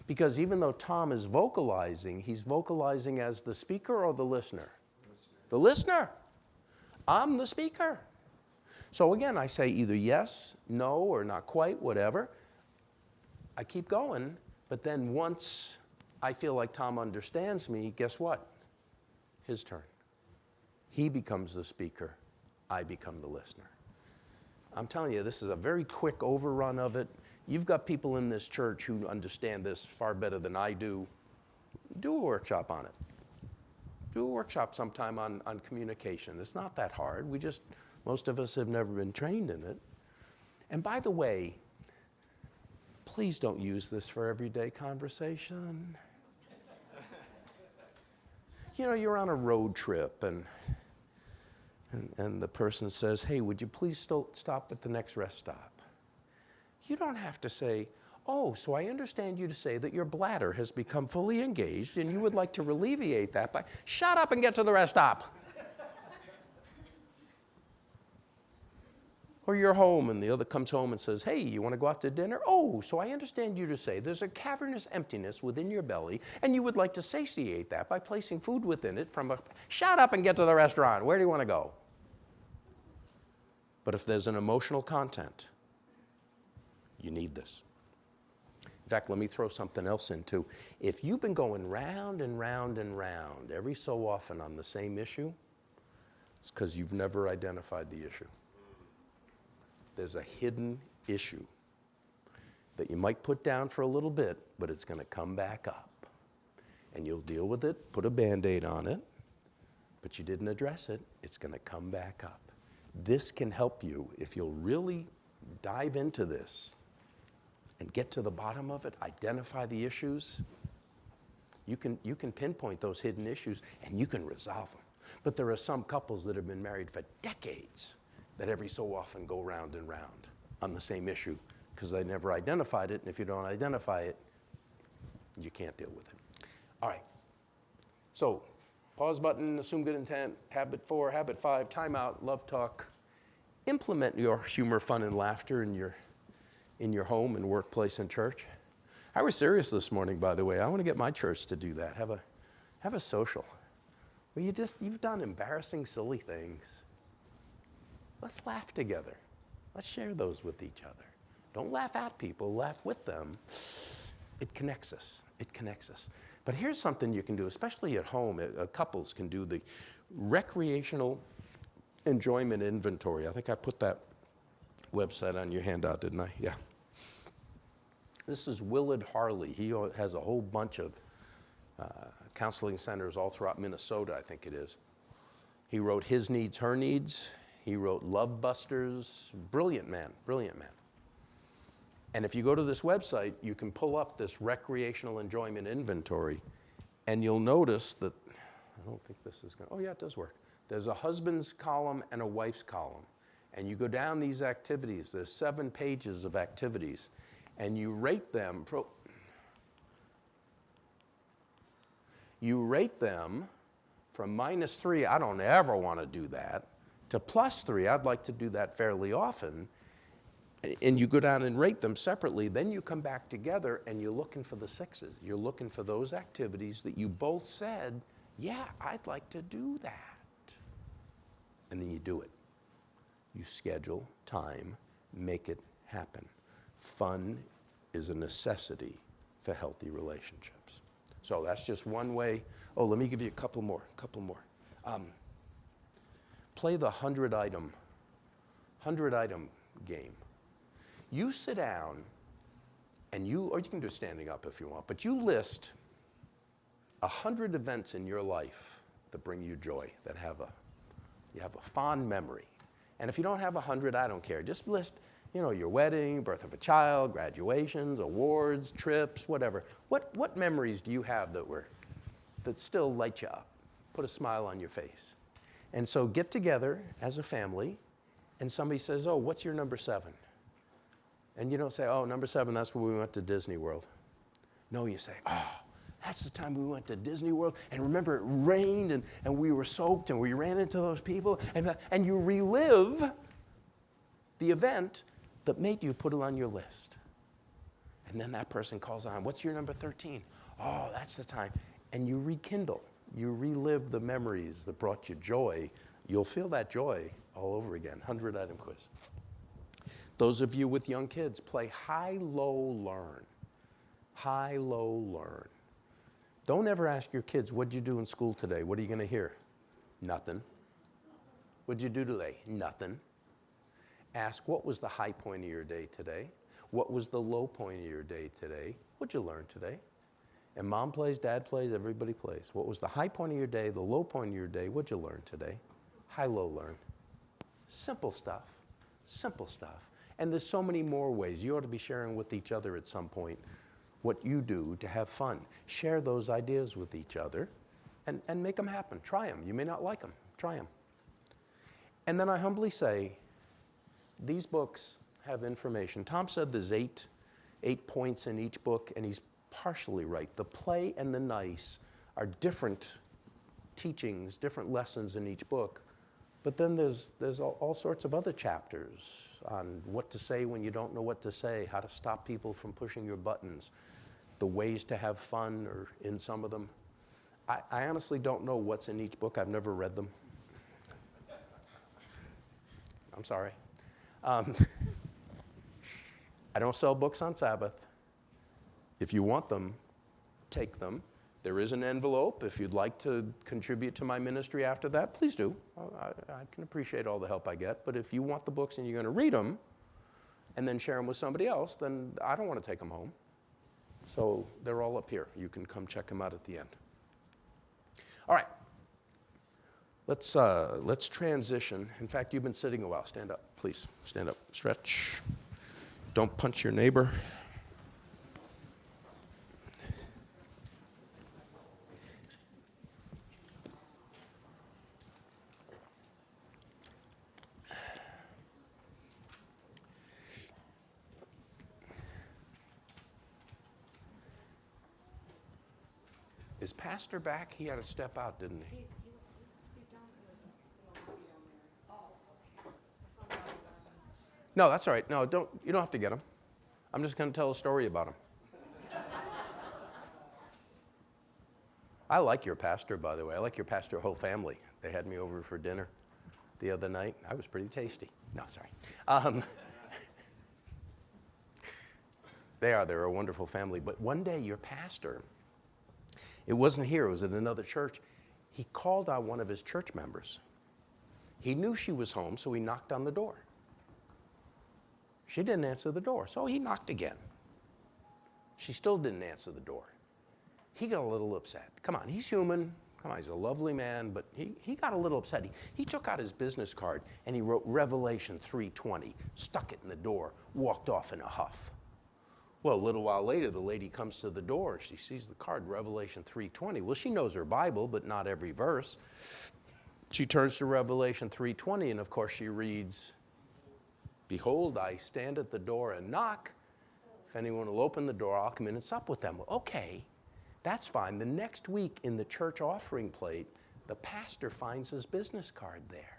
Because even though Tom is vocalizing, he's vocalizing as the speaker or the listener? The listener. I'm the speaker. So again, I say either yes, no, or not quite, whatever. I keep going, but then once I feel like Tom understands me, guess what? His turn. He becomes the speaker. I become the listener. I'm telling you, this is a very quick overrun of it. You've got people in this church who understand this far better than I do. Do a workshop on it. Do a workshop sometime on communication. It's not that hard. Most of us have never been trained in it. And by the way, please don't use this for everyday conversation. You know, you're on a road trip and the person says, hey, would you please stop at the next rest stop? You don't have to say, oh, so I understand you to say that your bladder has become fully engaged and you would like to alleviate that by, shut up and get to the rest stop. Or you're home and the other comes home and says, hey, you want to go out to dinner? Oh, so I understand you to say there's a cavernous emptiness within your belly and you would like to satiate that by placing food within it from a, shut up and get to the restaurant. Where do you want to go? But if there's an emotional content, you need this. In fact, let me throw something else in too. If you've been going round and round and round every so often on the same issue, it's because you've never identified the issue. There's a hidden issue that you might put down for a little bit, but it's going to come back up. And you'll deal with it, put a Band-Aid on it, but you didn't address it, it's going to come back up. This can help you if you'll really dive into this and get to the bottom of it, identify the issues. You can pinpoint those hidden issues and you can resolve them. But there are some couples that have been married for decades that every so often go round and round on the same issue because they never identified it, and if you don't identify it, you can't deal with it. All right, so pause button, assume good intent, habit 4, habit 5, timeout, love talk. Implement your humor, fun, and laughter in your home and workplace and church. I was serious this morning, by the way. I want to get my church to do that. Have a social where you've done embarrassing, silly things. Let's laugh together. Let's share those with each other. Don't laugh at people, laugh with them. It connects us. It connects us. But here's something you can do, especially at home. Couples can do the recreational enjoyment inventory. I think I put that website on your handout, didn't I? Yeah. This is Willard Harley. He has a whole bunch of counseling centers all throughout Minnesota, I think it is. He wrote His Needs, Her Needs. He wrote Love Busters. Brilliant man, brilliant man. And if you go to this website, you can pull up this recreational enjoyment inventory, and you'll notice that, I don't think this is going to, oh yeah, it does work. There's a husband's column and a wife's column. And you go down these activities, there's 7 pages of activities, and you rate them, from -3, I don't ever want to do that, to +3, I'd like to do that fairly often. And you go down and rate them separately, then you come back together and you're looking for the 6s. You're looking for those activities that you both said, yeah, I'd like to do that. And then you do it. You schedule time, make it happen. Fun is a necessity for healthy relationships. So that's just one way. Oh, let me give you a couple more. Play the 100-item game. You sit down and or you can do it standing up if you want, but you list 100 events in your life that bring you joy, that you have a fond memory. And if you don't have 100, I don't care. Just list, your wedding, birth of a child, graduations, awards, trips, whatever. What memories do you have that still light you up, put a smile on your face? And so get together as a family, and somebody says, oh, what's your number 7? And you don't say, oh, number 7, that's when we went to Disney World. No, you say, oh, that's the time we went to Disney World, and remember it rained, and we were soaked, and we ran into those people, and you relive the event that made you put it on your list. And then that person calls on, what's your number 13? Oh, that's the time. And you rekindle, you relive the memories that brought you joy. You'll feel that joy all over again. 100-item quiz. Those of you with young kids, play high, low, learn. High, low, learn. Don't ever ask your kids, what'd you do in school today? What are you going to hear? Nothing. What'd you do today? Nothing. Ask, what was the high point of your day today? What was the low point of your day today? What'd you learn today? And mom plays, dad plays, everybody plays. What was the high point of your day, the low point of your day? What'd you learn today? High, low, learn. Simple stuff. Simple stuff. And there's so many more ways. You ought to be sharing with each other at some point what you do to have fun. Share those ideas with each other and make them happen. Try them. You may not like them. Try them. And then I humbly say, these books have information. Tom said there's eight points in each book, and he's partially right. The play and the nice are different teachings, different lessons in each book. But then there's all sorts of other chapters on what to say when you don't know what to say, how to stop people from pushing your buttons, the ways to have fun are in some of them. I honestly don't know what's in each book. I've never read them. I'm sorry. I don't sell books on Sabbath. If you want them, take them. There is an envelope. If you'd like to contribute to my ministry after that, please do. I can appreciate all the help I get. But if you want the books and you're going to read them and then share them with somebody else, then I don't want to take them home. So they're all up here. You can come check them out at the end. All right. Let's transition. In fact, you've been sitting a while. Stand up, please. Stand up. Stretch. Don't punch your neighbor. Is Pastor back? He had to step out, didn't he? He's down there. Oh, okay. That's not bad. No, that's all right. No, you don't have to get him. I'm just going to tell a story about him. I like your pastor, by the way. I like your pastor whole family. They had me over for dinner the other night. I was pretty tasty. No, sorry. They're a wonderful family. But one day, your pastor, it wasn't here, it was at another church. He called on one of his church members. He knew she was home, so he knocked on the door. She didn't answer the door, so he knocked again. She still didn't answer the door. He got a little upset. Come on, he's human. Come on, he's a lovely man, but he got a little upset. He took out his business card and he wrote Revelation 3:20, stuck it in the door, walked off in a huff. Well, a little while later, the lady comes to the door and she sees the card, Revelation 3:20. Well, she knows her Bible, but not every verse. She turns to Revelation 3:20, and of course she reads, "Behold, I stand at the door and knock. If anyone will open the door, I'll come in and sup with them." Well, okay, that's fine. The next week in the church offering plate, the pastor finds his business card there.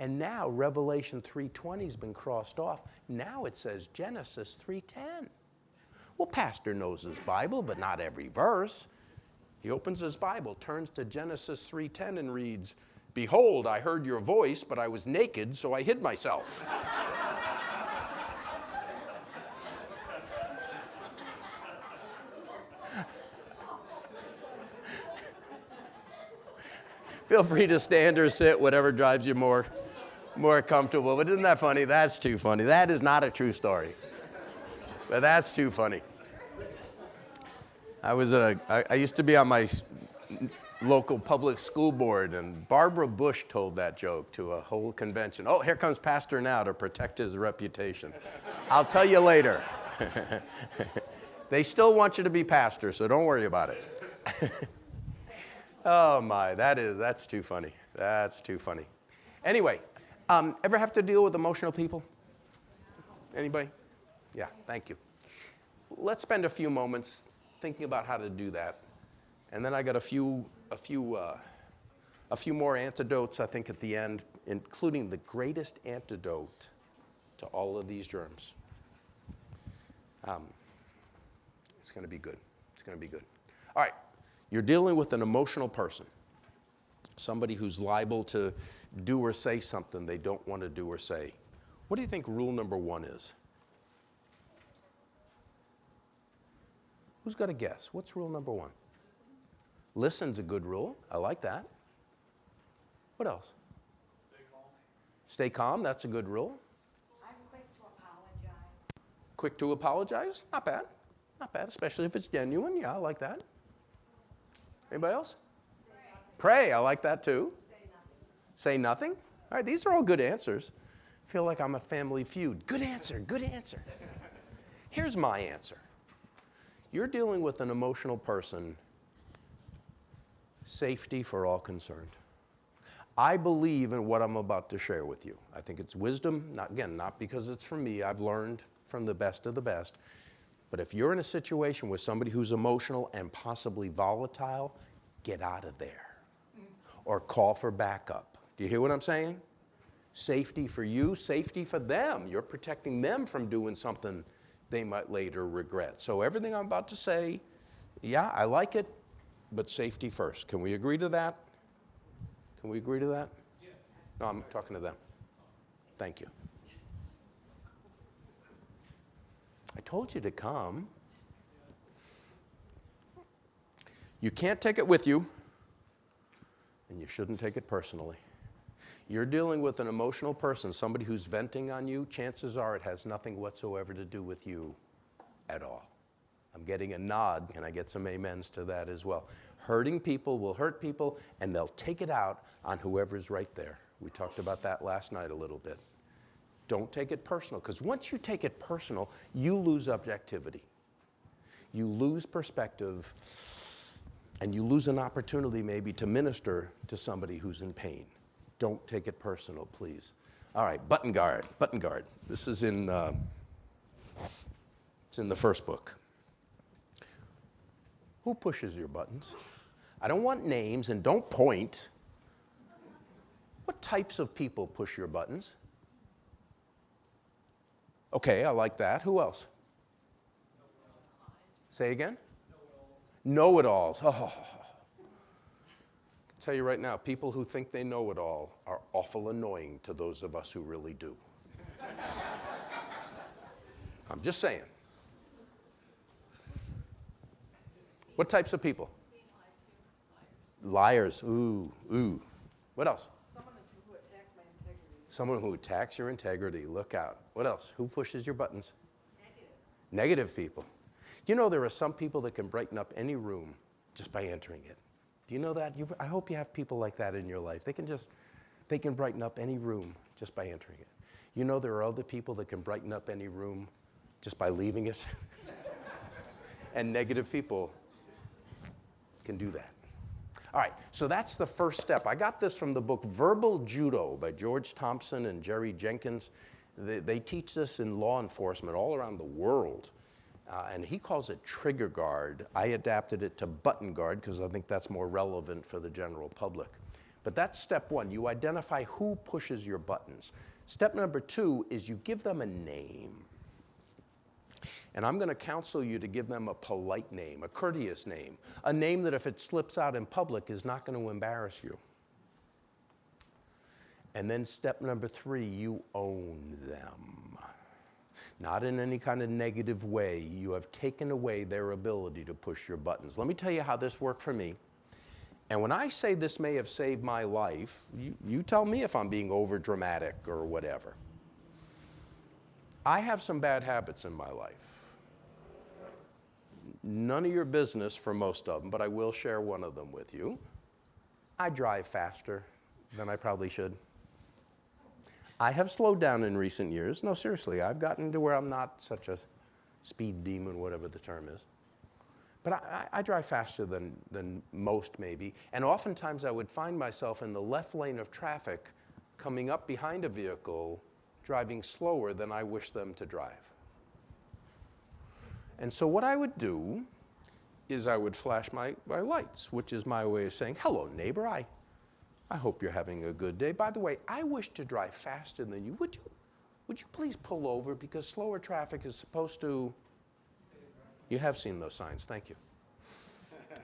And now Revelation 3:20 has been crossed off. Now it says Genesis 3:10. Well, pastor knows his Bible, but not every verse. He opens his Bible, turns to Genesis 3:10 and reads, "Behold, I heard your voice, but I was naked, so I hid myself." Feel free to stand or sit, whatever drives you more comfortable. But isn't that funny? That's too funny. That is not a true story. But that's too funny. I used to be on my local public school board, and Barbara Bush told that joke to a whole convention. Oh, here comes pastor now to protect his reputation. I'll tell you later. They still want you to be pastor, so don't worry about it. Oh my, that's too funny. That's too funny. Anyway, ever have to deal with emotional people? Anybody? Yeah, thank you. Let's spend a few moments thinking about how to do that. And then I got a few more antidotes, I think, at the end, including the greatest antidote to all of these germs. It's going to be good. It's going to be good. All right. You're dealing with an emotional person, somebody who's liable to do or say something they don't want to do or say. What do you think rule number 1 is? Who's got a guess? What's rule number 1? Listen's a good rule. I like that. What else? Stay calm. Stay calm. That's a good rule. I'm quick to apologize. Quick to apologize. Not bad. Not bad, especially if it's genuine. Yeah, I like that. Anybody else? Pray. I like that too. Say nothing. All right, these are all good answers. I feel like I'm a Family Feud. Good answer. Good answer. Here's my answer. You're dealing with an emotional person. Safety for all concerned. I believe in what I'm about to share with you. I think it's wisdom, not because it's from me. I've learned from the best of the best. But if you're in a situation with somebody who's emotional and possibly volatile, get out of there. Or call for backup. Do you hear what I'm saying? Safety for you, safety for them. You're protecting them from doing something they might later regret. So everything I'm about to say, yeah, I like it, but safety first. Can we agree to that? Can we agree to that? Yes. No, I'm talking to them. Thank you. I told you to come. You can't take it with you, and you shouldn't take it personally. You're dealing with an emotional person, somebody who's venting on you. Chances are it has nothing whatsoever to do with you at all. I'm getting a nod. Can I get some amens to that as well? Hurting people will hurt people, and they'll take it out on whoever's right there. We talked about that last night a little bit. Don't take it personal, because once you take it personal, you lose objectivity. You lose perspective, and you lose an opportunity maybe to minister to somebody who's in pain. Don't take it personal, please. All right, button guard. This is it's in the first book. Who pushes your buttons? I don't want names, and don't point. What types of people push your buttons? Okay, I like that. Who else? Say again? Know-it-alls. Oh. I'll tell you right now, people who think they know it all are awful annoying to those of us who really do. I'm just saying. What types of people? Liars. Ooh. What else? Someone who attacks your integrity. Look out. What else? Who pushes your buttons? Negative people. You know there are some people that can brighten up any room just by entering it. Do you know that? I hope you have people like that in your life. They can brighten up any room just by entering it. You know there are other people that can brighten up any room just by leaving it. And negative people can do that. All right, so that's the first step. I got this from the book Verbal Judo by George Thompson and Jerry Jenkins. They teach this in law enforcement all around the world. And he calls it trigger guard. I adapted it to button guard because I think that's more relevant for the general public. But that's step one. You identify who pushes your buttons. Step number two is you give them a name. And I'm going to counsel you to give them a polite name, a courteous name, a name that if it slips out in public is not going to embarrass you. And then step number three, you own them. Not in any kind of negative way. You have taken away their ability to push your buttons. Let me tell you how this worked for me. And when I say this may have saved my life, you tell me if I'm being over dramatic or whatever. I have some bad habits in my life. None of your business for most of them, but I will share one of them with you. I drive faster than I probably should. I have slowed down in recent years. No, seriously, I've gotten to where I'm not such a speed demon, whatever the term is. But I drive faster than most, maybe. And oftentimes I would find myself in the left lane of traffic coming up behind a vehicle, driving slower than I wish them to drive. And so what I would do is I would flash my lights, which is my way of saying, hello, neighbor, I hope you're having a good day. By the way, I wish to drive faster than you. Would you please pull over because slower traffic is supposed to... You have seen those signs, thank you.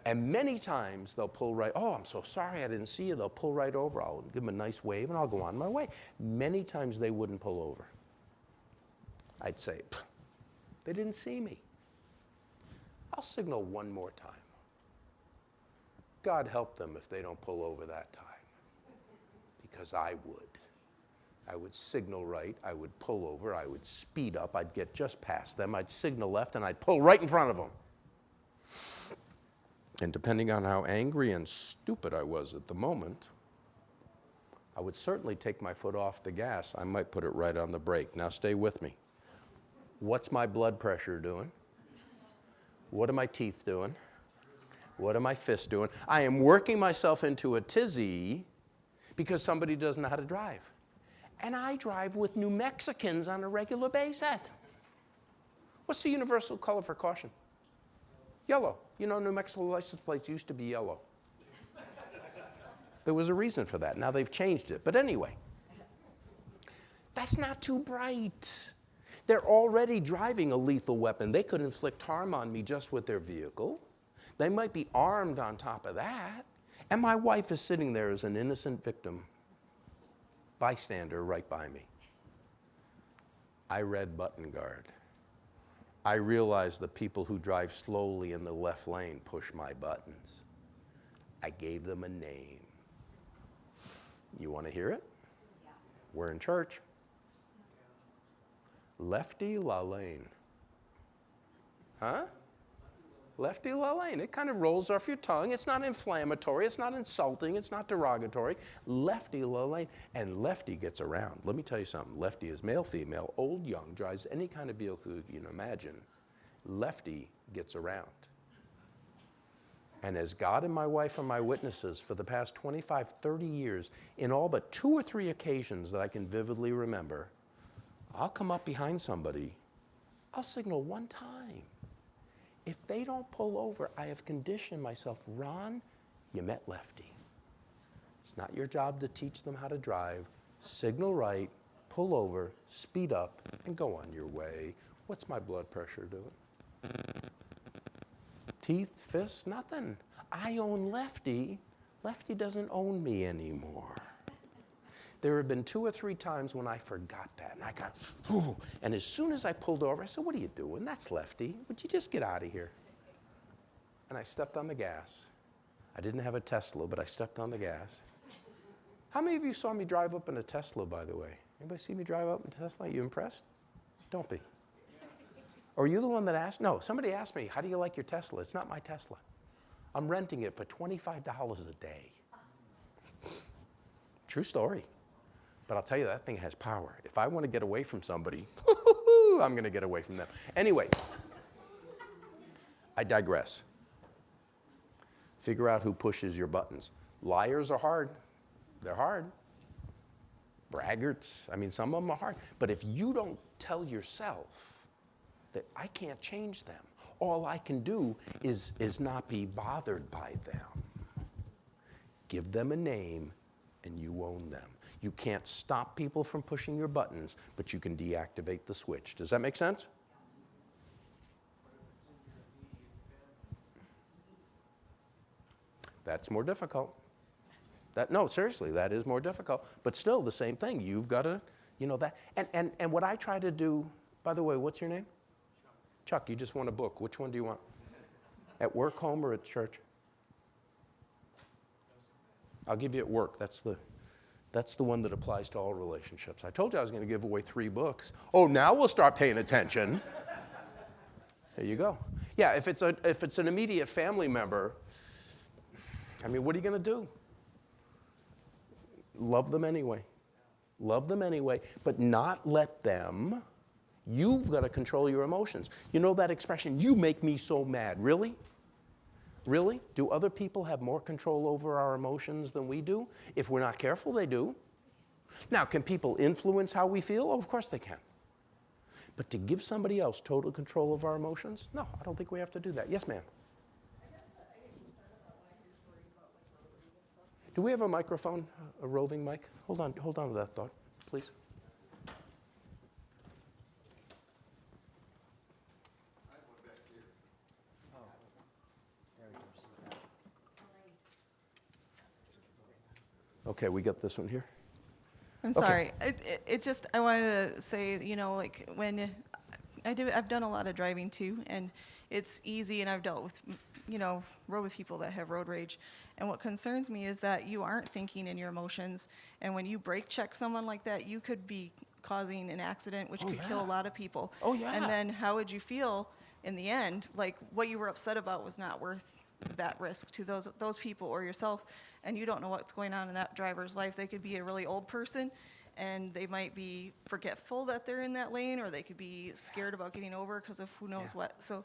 And many times they'll pull right, oh, I'm so sorry, I didn't see you. They'll pull right over. I'll give them a nice wave and I'll go on my way. Many times they wouldn't pull over. I'd say, they didn't see me. I'll signal one more time. God help them if they don't pull over that time. Because I would. I would signal right, I would pull over, I would speed up, I'd get just past them, I'd signal left, and I'd pull right in front of them. And depending on how angry and stupid I was at the moment, I would certainly take my foot off the gas. I might put it right on the brake. Now stay with me. What's my blood pressure doing? What are my teeth doing? What are my fists doing? I am working myself into a tizzy because somebody doesn't know how to drive. And I drive with New Mexicans on a regular basis. What's the universal color for caution? Yellow. You know, New Mexico license plates used to be yellow. There was a reason for that. Now they've changed it. But anyway, that's not too bright. They're already driving a lethal weapon. They could inflict harm on me just with their vehicle. They might be armed on top of that. And my wife is sitting there as an innocent victim, bystander right by me. I read button guard. I realized the people who drive slowly in the left lane push my buttons. I gave them a name. You want to hear it? Yeah. We're in church. Lefty La Lane. Huh? Lefty La Lane. It kind of rolls off your tongue. It's not inflammatory. It's not insulting. It's not derogatory. Lefty La Lane. And Lefty gets around. Let me tell you something. Lefty is male, female, old, young, drives any kind of vehicle you can imagine. Lefty gets around. And as God and my wife are my witnesses for the past 25, 30 years, in all but 2 or 3 occasions that I can vividly remember, I'll come up behind somebody. I'll signal one time. If they don't pull over, I have conditioned myself, Ron, you met Lefty. It's not your job to teach them how to drive. Signal right, pull over, speed up, and go on your way. What's my blood pressure doing? Teeth, fists, nothing. I own Lefty. Lefty doesn't own me anymore. There have been 2 or 3 times when I forgot that, and I got, ooh, and as soon as I pulled over, I said, what are you doing? That's Lefty. Would you just get out of here? And I stepped on the gas. I didn't have a Tesla, but I stepped on the gas. How many of you saw me drive up in a Tesla, by the way? Anybody see me drive up in a Tesla? You impressed? Don't be. Or are you the one that asked? No, somebody asked me, how do you like your Tesla? It's not my Tesla. I'm renting it for $25 a day. True story. But I'll tell you, that thing has power. If I want to get away from somebody, I'm going to get away from them. Anyway, I digress. Figure out who pushes your buttons. Liars are hard. They're hard. Braggarts, I mean, some of them are hard. But if you don't tell yourself that I can't change them, all I can do is not be bothered by them. Give them a name and you own them. You can't stop people from pushing your buttons, but you can deactivate the switch. Does that make sense? That's more difficult. No, seriously, that is more difficult. But still, the same thing. You've got to, that. And what I try to do, by the way, what's your name? Chuck, you just want a book. Which one do you want? At work, home, or at church? I'll give you at work. That's the one that applies to all relationships. I told you I was going to give away 3 books. Oh, now we'll start paying attention. There you go. Yeah, if it's an immediate family member, I mean, what are you going to do? Love them anyway. Love them anyway, but not let them. You've got to control your emotions. You know that expression, you make me so mad. Really? Really? Do other people have more control over our emotions than we do? If we're not careful, they do. Now, can people influence how we feel? Oh, of course they can. But to give somebody else total control of our emotions? No, I don't think we have to do that. Yes, ma'am. Do we have a microphone, a roving mic? Hold on to that thought, please. Okay, we got this one here. I'm sorry. It just, I wanted to say, like when I've done a lot of driving too, and it's easy, and I've dealt with, road with people that have road rage. And what concerns me is that you aren't thinking in your emotions. And when you brake check someone like that, you could be causing an accident, which could kill a lot of people. Oh, yeah. And then how would you feel in the end? Like what you were upset about was not worth that risk to those people or yourself. And you don't know what's going on in that driver's life. They could be a really old person, and they might be forgetful that they're in that lane, or they could be scared about getting over because of who knows what. So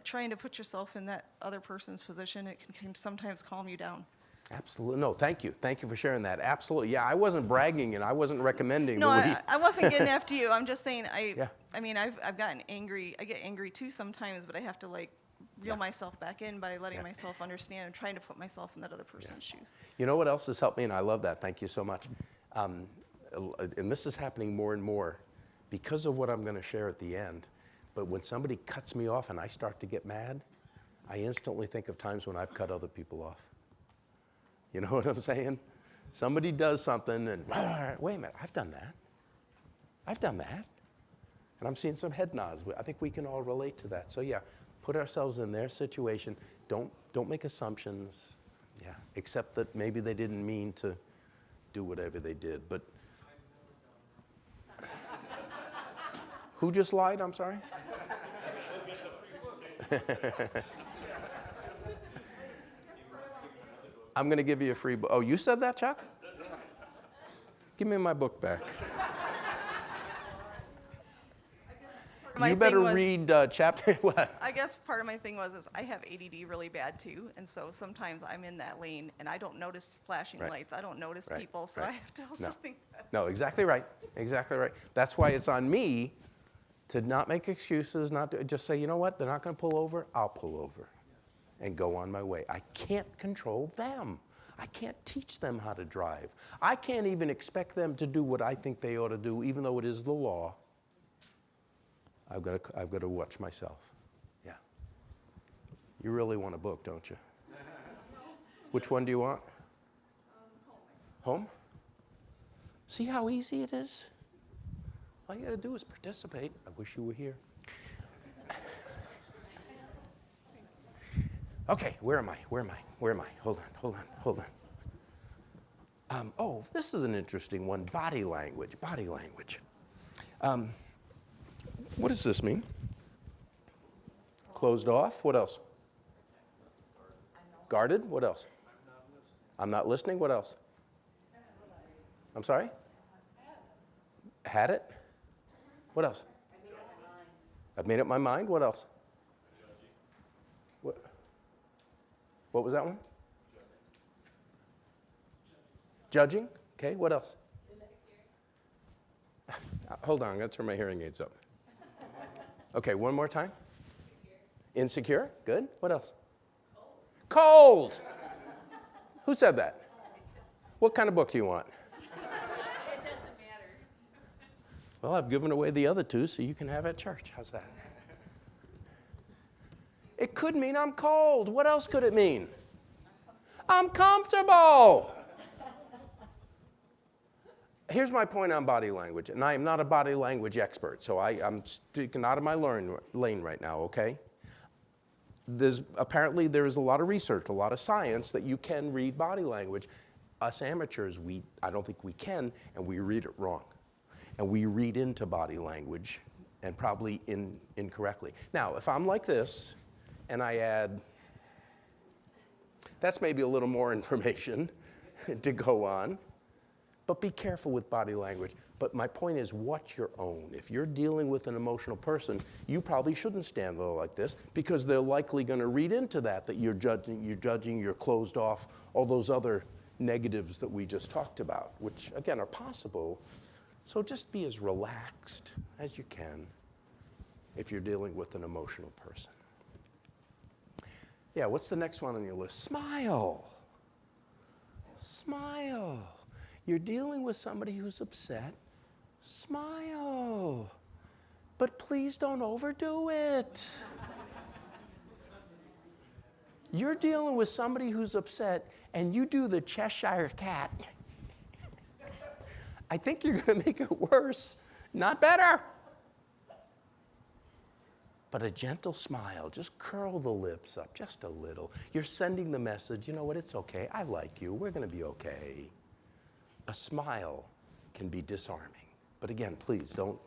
trying to put yourself in that other person's position, it can sometimes calm you down. Absolutely. No, thank you. Thank you for sharing that. Absolutely. Yeah, I wasn't bragging and I wasn't recommending. No, I wasn't getting after you. I'm just saying, Yeah. I mean, I've gotten angry. I get angry too sometimes, but I have to reel myself back in by letting myself understand and trying to put myself in that other person's shoes. You know what else has helped me, and I love that. Thank you so much. And this is happening more and more because of what I'm going to share at the end. But when somebody cuts me off and I start to get mad, I instantly think of times when I've cut other people off. You know what I'm saying? Somebody does something and, wait a minute, I've done that. I've done that. And I'm seeing some head nods. I think we can all relate to that. So yeah, put ourselves in their situation. Don't make assumptions. Yeah, except that maybe they didn't mean to do whatever they did. But who just lied? I'm sorry. I'm going to give you a free book. Oh, you said that, Chuck? Give me my book back. You better read chapter what? I guess part of my thing is I have ADD really bad too, and so sometimes I'm in that lane and I don't notice flashing lights. I don't notice people, so I have to do something. No, exactly right. Exactly right. That's why it's on me to not make excuses, not to just say, you know what, they're not going to pull over, I'll pull over and go on my way. I can't control them. I can't teach them how to drive. I can't even expect them to do what I think they ought to do, even though it is the law. I've got to watch myself. Yeah. You really want a book, don't you? Which one do you want? Home? See how easy it is? All you got to do is participate. I wish you were here. Okay, where am I? Hold on. Oh, this is an interesting one, body language, body language. What does this mean? Closed off, what else? Guarded, what else? I'm not listening, what else? I'm sorry? Had it? What else? I've made up my mind, what else? What was that one? Judging. Okay, what else? Hold on, I'm going to turn my hearing aids up. Okay, one more time. Insecure. Good. What else? Cold. Who said that? What kind of book do you want? It doesn't matter. Well, I've given away the other two, so you can have at church. How's that? It could mean I'm cold. What else could it mean? I'm comfortable. Here's my point on body language, and I am not a body language expert, so I'm speaking out of my lane right now, okay? Apparently there is a lot of research, a lot of science that you can read body language. Us amateurs, I don't think we can, and we read it wrong. And we read into body language, and probably incorrectly. Now, if I'm like this, and I add, that's maybe a little more information to go on. But be careful with body language. But my point is, what's your own? If you're dealing with an emotional person, you probably shouldn't stand there like this, because they're likely going to read into that you're judging, you're closed off, all those other negatives that we just talked about, which again are possible. So just be as relaxed as you can if you're dealing with an emotional person. Yeah, what's the next one on your list? Smile. Smile. You're dealing with somebody who's upset. Smile. But please don't overdo it. You're dealing with somebody who's upset, and you do the Cheshire Cat. I think you're going to make it worse, not better. But a gentle smile, just curl the lips up just a little. You're sending the message, you know what, it's okay. I like you. We're going to be okay. A smile can be disarming. But again, please don't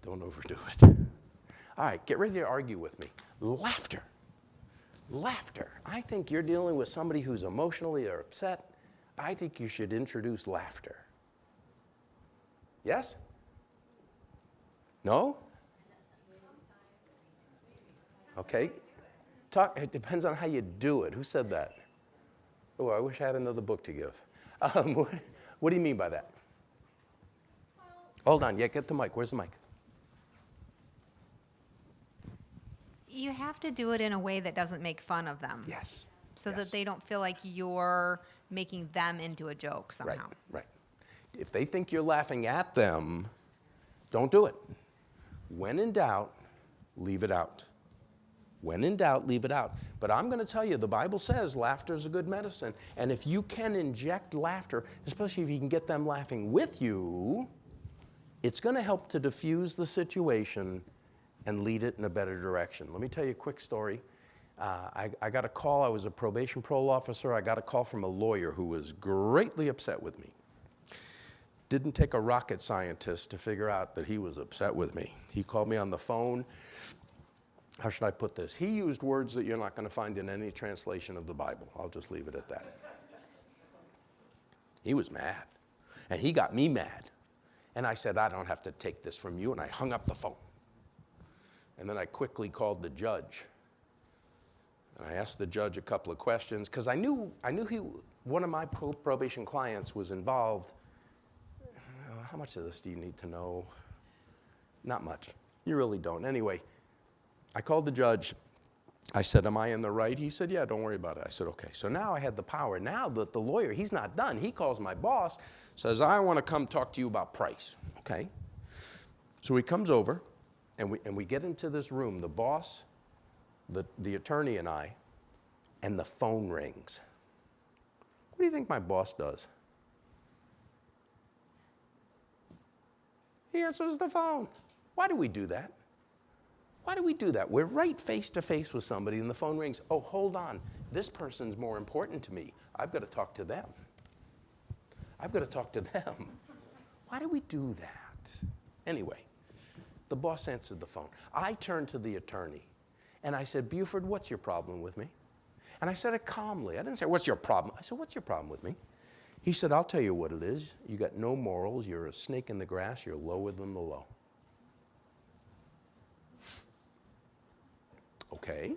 overdo it. All right, get ready to argue with me. Laughter. Laughter. I think you're dealing with somebody who's emotionally or upset. I think you should introduce laughter. Yes? No? Okay. It depends on how you do it. Who said that? Oh, I wish I had another book to give. What do you mean by that? Hold on. Yeah, get the mic. Where's the mic? You have to do it in a way that doesn't make fun of them. Yes. So Yes. that they don't feel like you're making them into a joke somehow. Right. If they think you're laughing at them, don't do it. When in doubt, leave it out. When in doubt, leave it out. But I'm going to tell you, the Bible says laughter is a good medicine. And if you can inject laughter, especially if you can get them laughing with you, it's going to help to diffuse the situation and lead it in a better direction. Let me tell you a quick story. I got a call. I was a probation parole officer. I got a call from a lawyer who was greatly upset with me. Didn't take a rocket scientist to figure out that he was upset with me. He called me on the phone. How should I put this? He used words that you're not going to find in any translation of the Bible. I'll just leave it at that. He was mad. And he got me mad. And I said, I don't have to take this from you. And I hung up the phone. And then I quickly called the judge. And I asked the judge a couple of questions, because I knew one of my probation clients was involved. How much of this do you need to know? Not much. You really don't. Anyway, I called the judge. I said, am I in the right? He said, yeah, don't worry about it. I said, okay. So now I had the power. Now that the lawyer, he's not done. He calls my boss, says, I want to come talk to you about price. Okay. So he comes over, and we get into this room, the boss, the attorney, and I, and the phone rings. What do you think my boss does? He answers the phone. Why do we do that? Why do we do that? We're right face to face with somebody and the phone rings. Oh, hold on. This person's more important to me. I've got to talk to them. I've got to talk to them. Why do we do that? Anyway, the boss answered the phone. I turned to the attorney, and I said, Buford, what's your problem with me? And I said it calmly. I didn't say, what's your problem? I said, what's your problem with me? He said, I'll tell you what it is. You got no morals. You're a snake in the grass. You're lower than the low. Okay.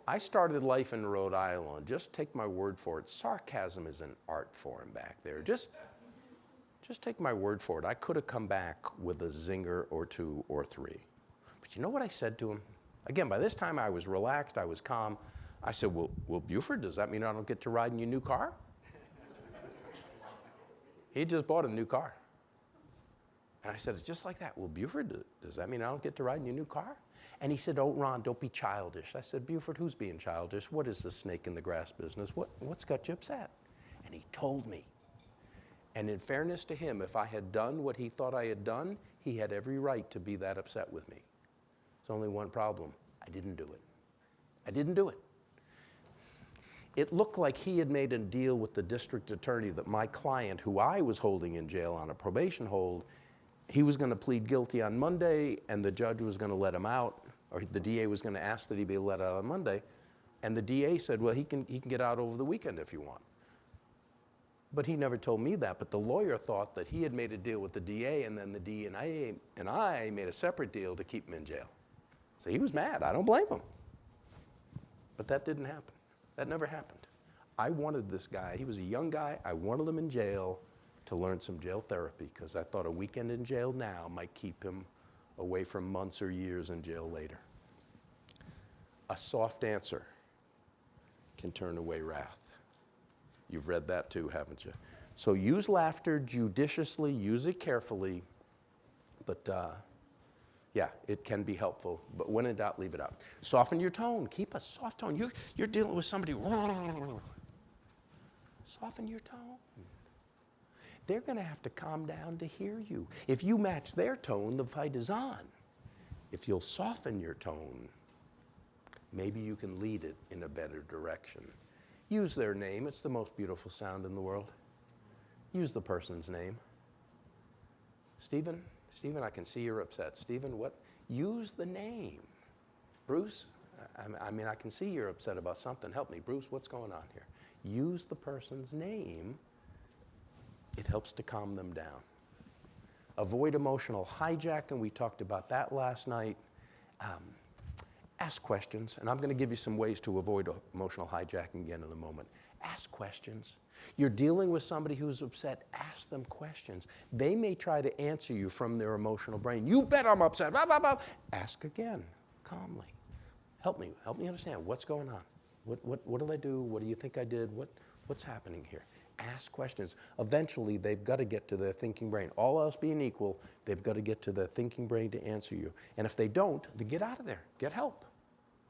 I started life in Rhode Island. Just take my word for it. Sarcasm is an art form back there. Just take my word for it. I could have come back with a zinger or two or three. But you know what I said to him? Again, by this time I was relaxed, I was calm. I said, well, Buford, does that mean I don't get to ride in your new car? He just bought a new car. And I said, it's just like that. Well, Buford, does that mean I don't get to ride in your new car? And he said, oh, Ron, don't be childish. I said, Buford, who's being childish? What is the snake in the grass business? What's got you upset? And he told me. And in fairness to him, if I had done what he thought I had done, he had every right to be that upset with me. There's only one problem. I didn't do it. I didn't do it. It looked like he had made a deal with the district attorney that my client, who I was holding in jail on a probation hold, he was going to plead guilty on Monday, and the judge was going to let him out, or the DA was going to ask that he be let out on Monday. And the DA said, well, he can get out over the weekend if you want. But he never told me that. But the lawyer thought that he had made a deal with the DA, and then the DA and I made a separate deal to keep him in jail. So he was mad. I don't blame him. But that didn't happen. That never happened. I wanted this guy. He was a young guy. I wanted him in jail to learn some jail therapy because I thought a weekend in jail now might keep him away from months or years in jail later. A soft answer can turn away wrath. You've read that too, haven't you? So use laughter judiciously, use it carefully, but yeah, it can be helpful, but when in doubt, leave it out. Soften your tone. Keep a soft tone. You're dealing with somebody. Soften your tone. They're going to have to calm down to hear you. If you match their tone, the fight is on. If you'll soften your tone, maybe you can lead it in a better direction. Use their name. It's the most beautiful sound in the world. Use the person's name. Stephen, I can see you're upset. Stephen, what? Use the name. Bruce, I mean, I can see you're upset about something. Help me. Bruce, what's going on here? Use the person's name. It helps to calm them down. Avoid emotional hijacking. We talked about that last night. Ask questions, and I'm going to give you some ways to avoid emotional hijacking again in a moment. Ask questions. You're dealing with somebody who's upset. Ask them questions. They may try to answer you from their emotional brain. You bet I'm upset. Blah, blah, blah. Ask again, calmly. Help me understand what's going on. What did I do? What do you think I did? What's happening here? Ask questions. Eventually, they've got to get to their thinking brain. All else being equal, they've got to get to their thinking brain to answer you. And if they don't, then get out of there. Get help.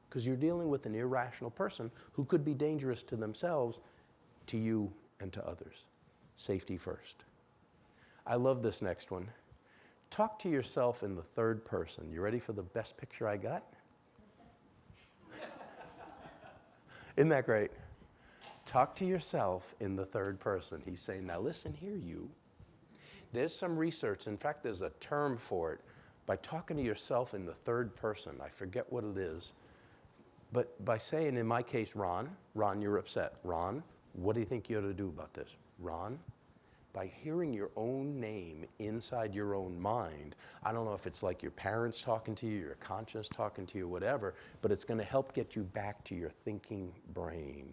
Because you're dealing with an irrational person who could be dangerous to themselves, to you, and to others. Safety first. I love this next one. Talk to yourself in the third person. You ready for the best picture I got? Isn't that great? Talk to yourself in the third person. He's saying, now listen here, you. There's some research. In fact, there's a term for it. By talking to yourself in the third person, I forget what it is, but by saying, in my case, Ron, you're upset. Ron, what do you think you ought to do about this? Ron, by hearing your own name inside your own mind, I don't know if it's like your parents talking to you, your conscience talking to you, whatever, but it's going to help get you back to your thinking brain.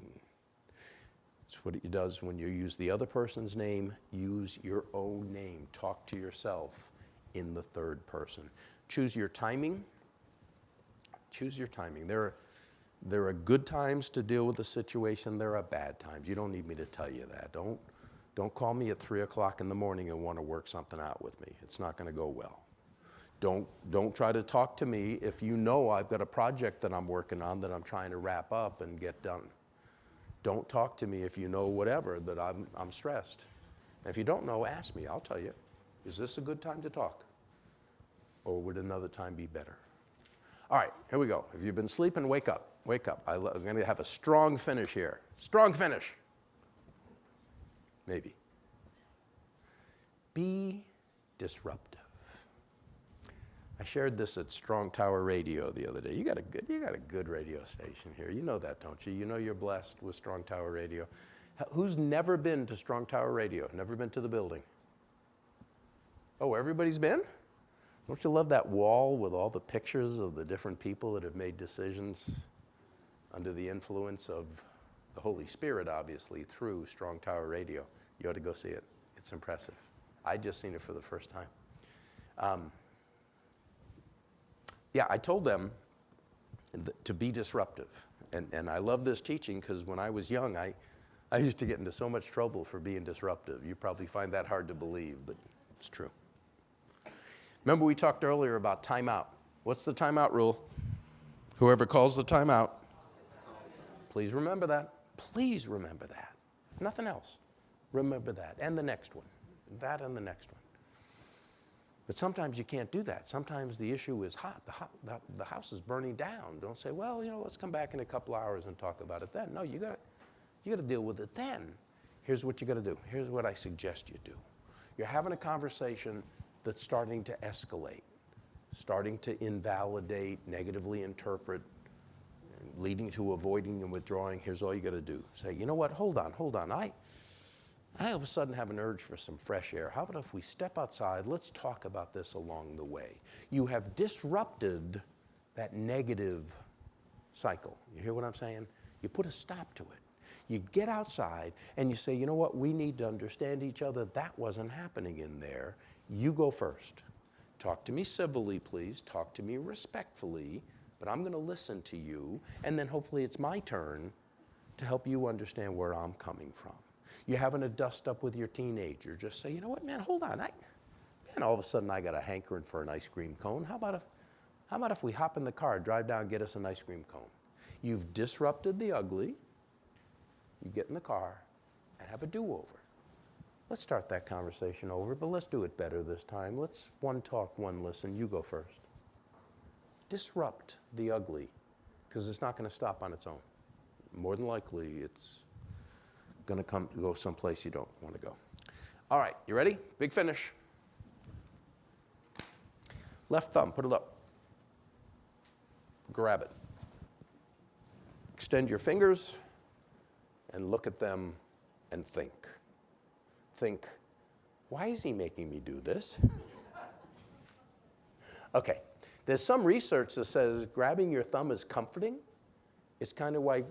It's what it does when you use the other person's name. Use your own name. Talk to yourself in the third person. Choose your timing. Choose your timing. There are good times to deal with the situation. There are bad times. You don't need me to tell you that. Don't call me at 3 o'clock in the morning and want to work something out with me. It's not going to go well. Don't try to talk to me if you know I've got a project that I'm working on that I'm trying to wrap up and get done. Don't talk to me if you know whatever, that I'm stressed. And if you don't know, ask me. I'll tell you. Is this a good time to talk? Or would another time be better? All right, here we go. If you've been sleeping, wake up. Wake up. I'm going to have a strong finish here. Strong finish. Maybe. Be disruptive. I shared this at Strong Tower Radio the other day. You got a good radio station here. You know that, don't you? You know you're blessed with Strong Tower Radio. Who's never been to Strong Tower Radio? Never been to the building? Oh, everybody's been? Don't you love that wall with all the pictures of the different people that have made decisions under the influence of the Holy Spirit, obviously, through Strong Tower Radio? You ought to go see it. It's impressive. I just seen it for the first time. Yeah, I told them to be disruptive. And I love this teaching because when I was young, I used to get into so much trouble for being disruptive. You probably find that hard to believe, but it's true. Remember we talked earlier about timeout. What's the timeout rule? Whoever calls the timeout, please remember that. Please remember that. Nothing else. Remember that. And the next one. That and the next one. But sometimes you can't do that. Sometimes the issue is hot. The house is burning down. Don't say, well, let's come back in a couple hours and talk about it then. No, you got to deal with it then. Here's what you got to do. Here's what I suggest you do. You're having a conversation that's starting to escalate, starting to invalidate, negatively interpret, leading to avoiding and withdrawing. Here's all you got to do. Say, you know what? Hold on. I all of a sudden have an urge for some fresh air. How about if we step outside? Let's talk about this along the way. You have disrupted that negative cycle. You hear what I'm saying? You put a stop to it. You get outside and you say, you know what? We need to understand each other. That wasn't happening in there. You go first. Talk to me civilly, please. Talk to me respectfully. But I'm going to listen to you. And then hopefully it's my turn to help you understand where I'm coming from. You're having a dust up with your teenager. Just say, you know what, man, hold on. All of a sudden I got a hankering for an ice cream cone. How about if we hop in the car, drive down, get us an ice cream cone? You've disrupted the ugly. You get in the car and have a do-over. Let's start that conversation over, but let's do it better this time. Let's one talk, one listen. You go first. Disrupt the ugly, because it's not going to stop on its own. More than likely, it's going to go someplace you don't want to go. All right, you ready? Big finish. Left thumb, put it up. Grab it. Extend your fingers and look at them and think. Think, why is he making me do this? Okay, there's some research that says grabbing your thumb is comforting. It's kind of why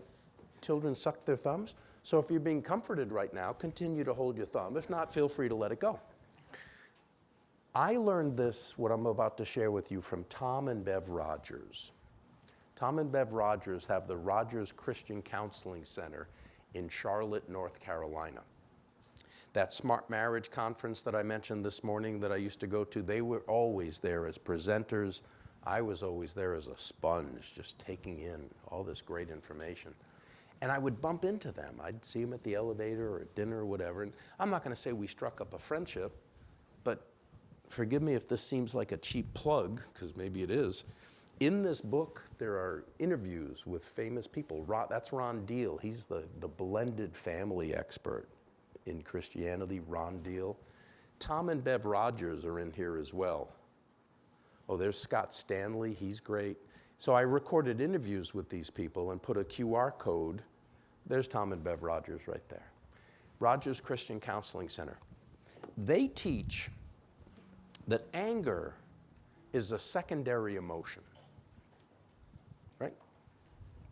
children suck their thumbs. So if you're being comforted right now, continue to hold your thumb. If not, feel free to let it go. I learned this, what I'm about to share with you, from Tom and Bev Rogers. Tom and Bev Rogers have the Rogers Christian Counseling Center in Charlotte, North Carolina. That Smart Marriage Conference that I mentioned this morning that I used to go to, they were always there as presenters. I was always there as a sponge, just taking in all this great information. And I would bump into them. I'd see them at the elevator or at dinner or whatever. And I'm not going to say we struck up a friendship, but forgive me if this seems like a cheap plug, because maybe it is. In this book, there are interviews with famous people. That's Ron Deal. He's the blended family expert in Christianity, Ron Deal. Tom and Bev Rogers are in here as well. Oh, there's Scott Stanley. He's great. So I recorded interviews with these people and put a QR code. There's Tom and Bev Rogers right there. Rogers Christian Counseling Center. They teach that anger is a secondary emotion. Right?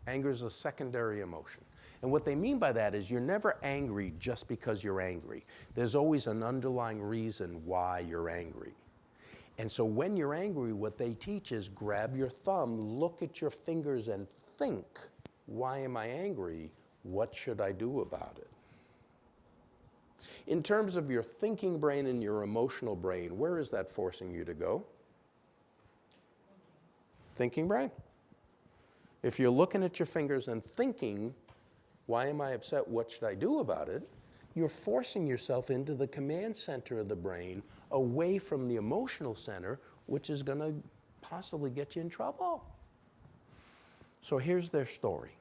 Anger is a secondary emotion. And what they mean by that is you're never angry just because you're angry. There's always an underlying reason why you're angry. And so when you're angry, what they teach is grab your thumb, look at your fingers and think, why am I angry? What should I do about it? In terms of your thinking brain and your emotional brain, where is that forcing you to go? Thinking brain. If you're looking at your fingers and thinking, why am I upset? What should I do about it? You're forcing yourself into the command center of the brain, away from the emotional center, which is going to possibly get you in trouble. So here's their story.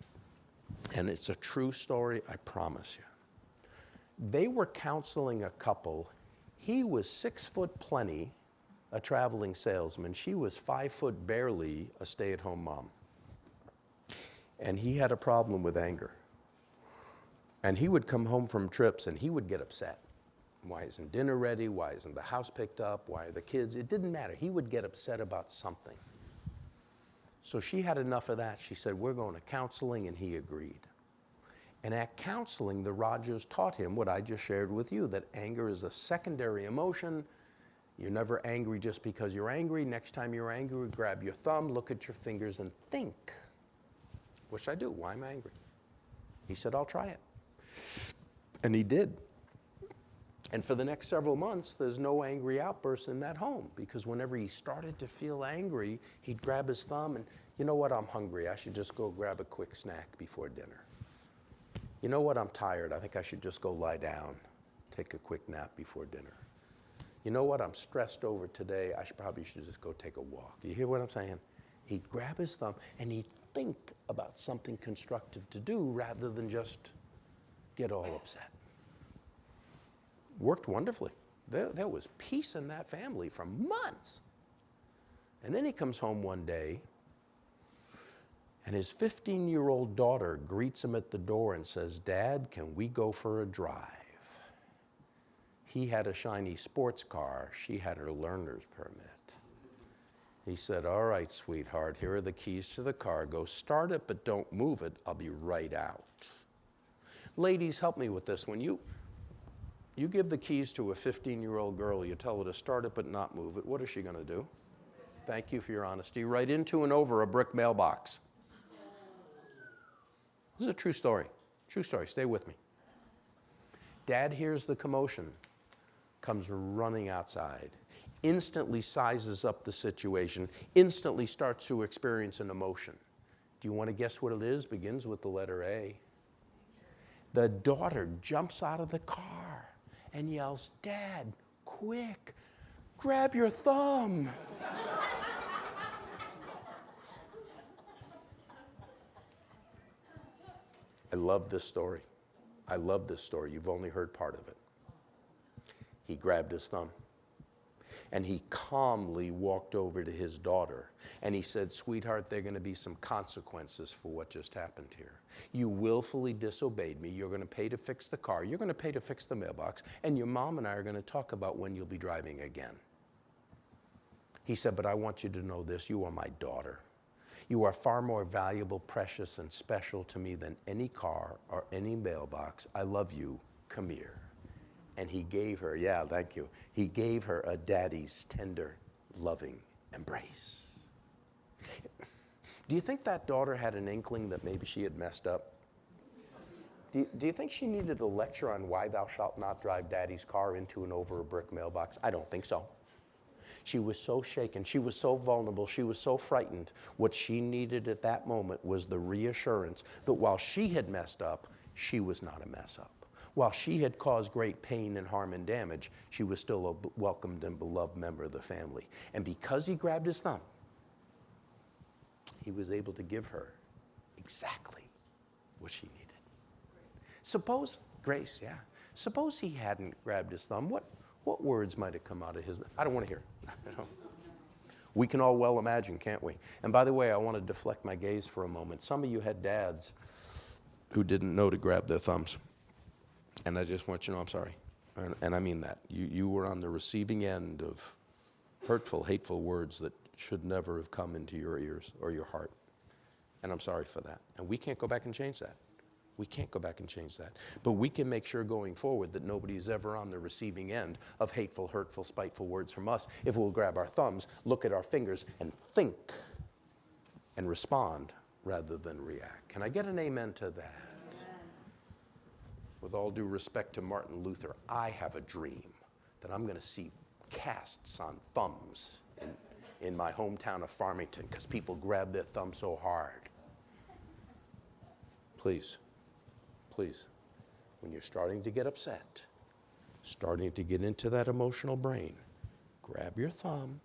And it's a true story, I promise you. They were counseling a couple. He was 6 foot plenty, a traveling salesman. She was 5 foot barely, a stay-at-home mom. And he had a problem with anger. And he would come home from trips and he would get upset. Why isn't dinner ready? Why isn't the house picked up? Why are the kids? It didn't matter. He would get upset about something. So she had enough of that. She said, we're going to counseling, and he agreed. And at counseling, the Rogers taught him what I just shared with you, that anger is a secondary emotion. You're never angry just because you're angry. Next time you're angry, grab your thumb, look at your fingers, and think. What should I do? Why am I angry? He said, I'll try it. And he did. And for the next several months, there's no angry outbursts in that home, because whenever he started to feel angry, he'd grab his thumb and, you know what, I'm hungry. I should just go grab a quick snack before dinner. You know what, I'm tired. I think I should just go lie down, take a quick nap before dinner. You know what, I'm stressed over today. I probably should just go take a walk. You hear what I'm saying? He'd grab his thumb and he'd think about something constructive to do rather than just get all upset. Worked wonderfully. There was peace in that family for months. And then he comes home one day, and his 15-year-old daughter greets him at the door and says, Dad, can we go for a drive? He had a shiny sports car. She had her learner's permit. He said, all right, sweetheart, here are the keys to the car. Go start it, but don't move it. I'll be right out. Ladies, help me with this one. You give the keys to a 15-year-old girl, you tell her to start it but not move it. What is she going to do? Thank you for your honesty. Right into and over a brick mailbox. This is a true story. True story. Stay with me. Dad hears the commotion, comes running outside, instantly sizes up the situation, instantly starts to experience an emotion. Do you want to guess what it is? Begins with the letter A. The daughter jumps out of the car and yells, Dad, quick, grab your thumb. I love this story. I love this story. You've only heard part of it. He grabbed his thumb and he calmly walked over to his daughter and he said, sweetheart, there are going to be some consequences for what just happened here. You willfully disobeyed me. You're going to pay to fix the car. You're going to pay to fix the mailbox. And your mom and I are going to talk about when you'll be driving again. He said, but I want you to know this. You are my daughter. You are far more valuable, precious, and special to me than any car or any mailbox. I love you. Come here. And he gave her, yeah, thank you. He gave her a daddy's tender, loving embrace. Do you think that daughter had an inkling that maybe she had messed up? Do you think she needed a lecture on why thou shalt not drive daddy's car into and over a brick mailbox? I don't think so. She was so shaken. She was so vulnerable. She was so frightened. What she needed at that moment was the reassurance that while she had messed up, she was not a mess up. While she had caused great pain and harm and damage, she was still a welcomed and beloved member of the family. And because he grabbed his thumb, he was able to give her exactly what she needed. Suppose, Grace, yeah. Suppose he hadn't grabbed his thumb. What words might have come out of his mouth? I don't want to hear. We can all well imagine, can't we? And by the way, I want to deflect my gaze for a moment. Some of you had dads who didn't know to grab their thumbs. And I just want you to know I'm sorry. And I mean that. You were on the receiving end of hurtful, hateful words that should never have come into your ears or your heart. And I'm sorry for that. And we can't go back and change that. We can't go back and change that. But we can make sure going forward that nobody's ever on the receiving end of hateful, hurtful, spiteful words from us if we'll grab our thumbs, look at our fingers, and think and respond rather than react. Can I get an amen to that? With all due respect to Martin Luther, I have a dream that I'm going to see casts on thumbs in my hometown of Farmington because people grab their thumb so hard. Please, please, when you're starting to get upset, starting to get into that emotional brain, grab your thumb.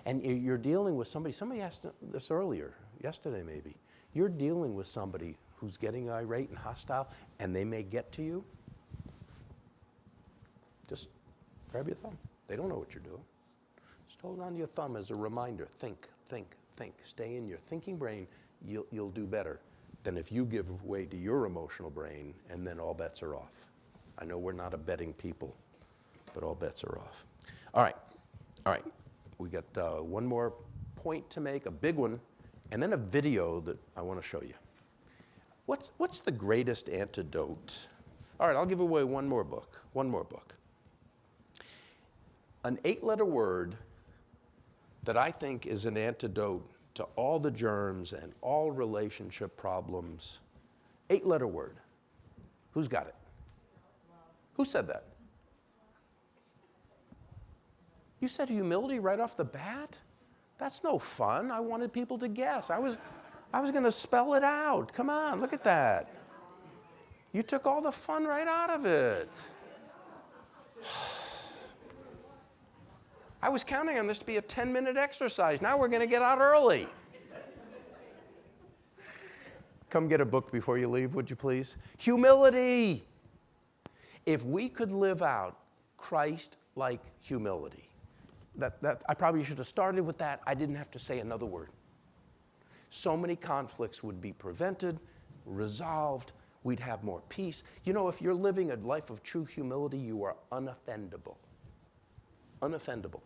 And you're dealing with somebody asked this earlier, yesterday maybe. You're dealing with somebody who's getting irate and hostile, and they may get to you. Just grab your thumb. They don't know what you're doing. Just hold on to your thumb as a reminder. Think, think, think. Stay in your thinking brain. You'll do better than if you give way to your emotional brain and then all bets are off. I know we're not a betting people, but all bets are off. All right. We got one more point to make, a big one, and then a video that I want to show you. What's the greatest antidote? All right, I'll give away one more book. An 8-letter word that I think is an antidote to all the germs and all relationship problems. 8-letter word. Who's got it? Who said that? You said humility right off the bat? That's no fun. I wanted people to guess. I was going to spell it out. Come on, look at that. You took all the fun right out of it. I was counting on this to be a 10-minute exercise. Now we're going to get out early. Come get a book before you leave, would you please? Humility. If we could live out Christ-like humility, that I probably should have started with that. I didn't have to say another word. So many conflicts would be prevented, resolved. We'd have more peace. You know, if you're living a life of true humility, you are unoffendable. Unoffendable.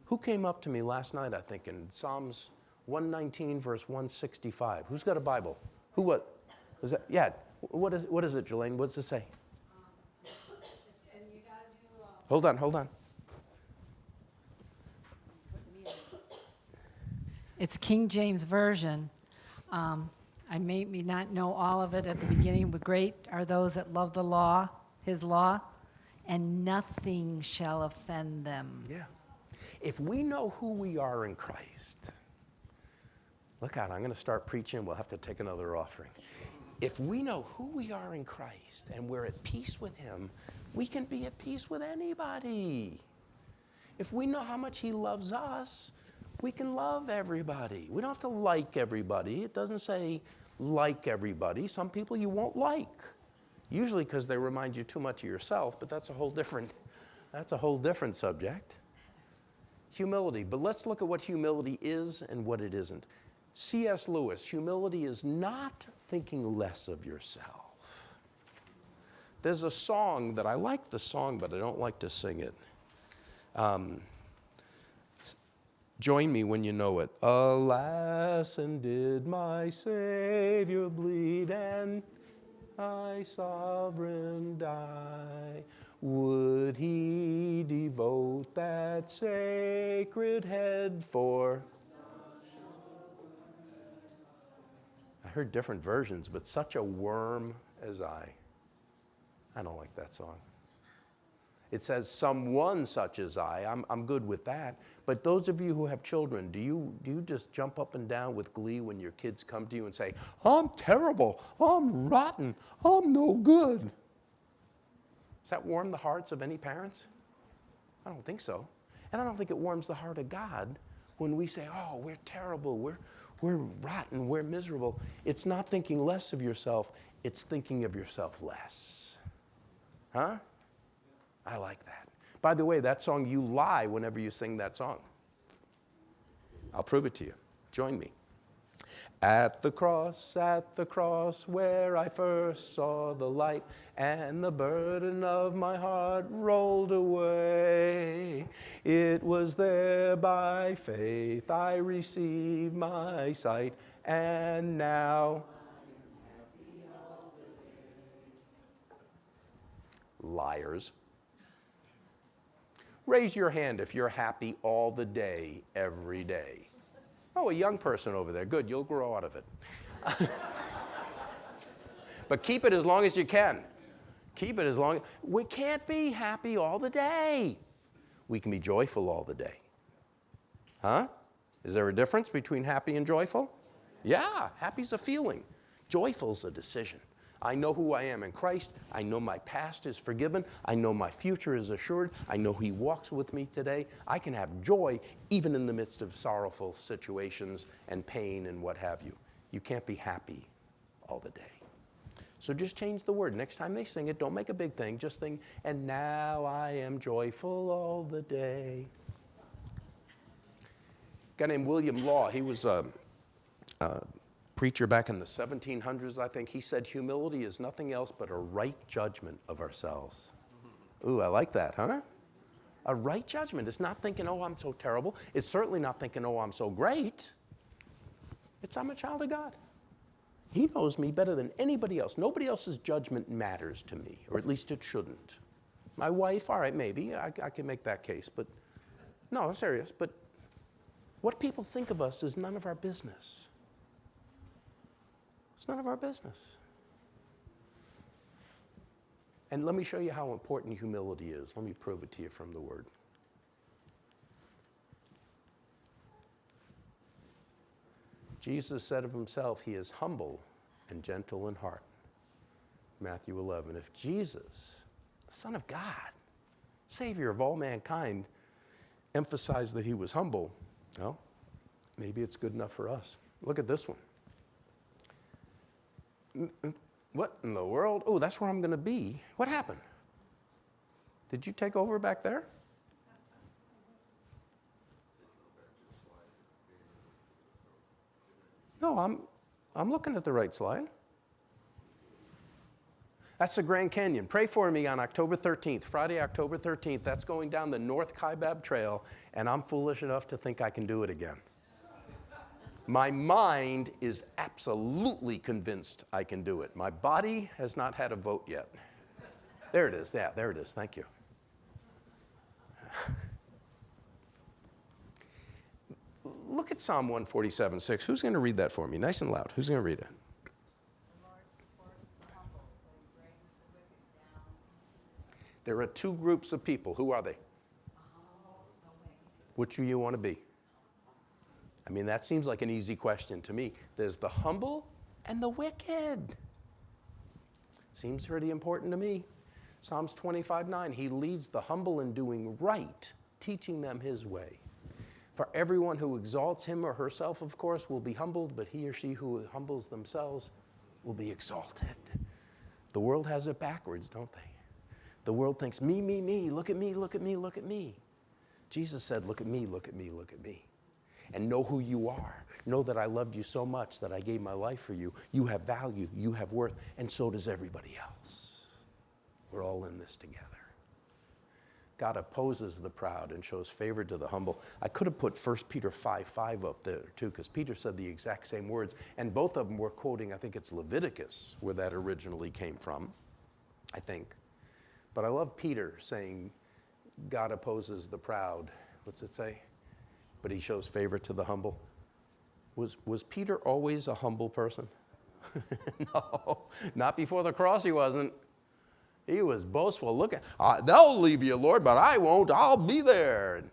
Who came up to me last night, I think, in Psalms 119, verse 165? Who's got a Bible? Who, what? Was that? Yeah. What is it, Jelaine? What does it say? And you gotta do, Hold on. It's King James Version. I may not know all of it at the beginning, but great are those that love the law, his law, and nothing shall offend them. Yeah. If we know who we are in Christ, look out, I'm going to start preaching. We'll have to take another offering. If we know who we are in Christ and we're at peace with him, we can be at peace with anybody. If we know how much he loves us, we can love everybody. We don't have to like everybody. It doesn't say like everybody. Some people you won't like, usually because they remind you too much of yourself, but that's a whole different subject. Humility, but let's look at what humility is and what it isn't. C.S. Lewis, humility is not thinking less of yourself. There's a song that I like the song, but I don't like to sing it. Join me when you know it. Alas, and did my Savior bleed and my sovereign die? Would he devote that sacred head for? I heard different versions, but such a worm as I don't like that song. It says someone such as I'm good with that. But those of you who have children, do you just jump up and down with glee when your kids come to you and say, I'm terrible, I'm rotten, I'm no good? Does that warm the hearts of any parents? I don't think so. And I don't think it warms the heart of God when we say, oh, we're terrible, we're rotten, we're miserable. It's not thinking less of yourself, it's thinking of yourself less. Huh? I like that. By the way, that song, you lie whenever you sing that song. I'll prove it to you. Join me. At the cross where I first saw the light, and the burden of my heart rolled away. It was there by faith I received my sight, and now liars. Raise your hand if you're happy all the day, every day. Oh, a young person over there. Good, you'll grow out of it. But keep it as long as you can. Keep it as long. We can't be happy all the day. We can be joyful all the day. Huh? Is there a difference between happy and joyful? Yeah, happy's a feeling. Joyful's a decision. I know who I am in Christ. I know my past is forgiven. I know my future is assured. I know he walks with me today. I can have joy even in the midst of sorrowful situations and pain and what have you. You can't be happy all the day. So just change the word. Next time they sing it, don't make a big thing. Just sing, and now I am joyful all the day. A guy named William Law, he was a preacher back in the 1700s, I think. He said, humility is nothing else but a right judgment of ourselves. Ooh, I like that, huh? A right judgment. It's not thinking, oh, I'm so terrible. It's certainly not thinking, oh, I'm so great. It's I'm a child of God. He knows me better than anybody else. Nobody else's judgment matters to me, or at least it shouldn't. My wife, all right, maybe. I can make that case, but no, I'm serious. But what people think of us is none of our business. It's none of our business. And let me show you how important humility is. Let me prove it to you from the Word. Jesus said of himself, he is humble and gentle in heart. Matthew 11. If Jesus, the Son of God, Savior of all mankind, emphasized that he was humble, well, maybe it's good enough for us. Look at this one. What in the world? Oh, that's where I'm going to be. What happened? Did you take over back there? No, I'm looking at the right slide. That's the Grand Canyon. Pray for me on October 13th, Friday, October 13th. That's going down the North Kaibab Trail, and I'm foolish enough to think I can do it again. My mind is absolutely convinced I can do it. My body has not had a vote yet. There it is. Yeah, there it is. Thank you. Look at Psalm 147:6. Who's going to read that for me? Nice and loud. Who's going to read it? There are two groups of people. Who are they? Which do you want to be? I mean, that seems like an easy question to me. There's the humble and the wicked. Seems pretty important to me. Psalms 25:9, he leads the humble in doing right, teaching them his way. For everyone who exalts him or herself, of course, will be humbled, but he or she who humbles themselves will be exalted. The world has it backwards, don't they? The world thinks, me, me, me, look at me, look at me, look at me. Jesus said, look at me, look at me, look at me. And know who you are. Know that I loved you so much that I gave my life for you. You have value, you have worth, and so does everybody else. We're all in this together. God opposes the proud and shows favor to the humble. I could have put 1 Peter 5:5 up there too, because Peter said the exact same words, and both of them were quoting, I think it's Leviticus, where that originally came from, I think. But I love Peter saying, God opposes the proud. What's it say? But he shows favor to the humble. Was Peter always a humble person? No, not before the cross he wasn't. He was boastful. Look at, they'll leave you, Lord, but I won't. I'll be there. And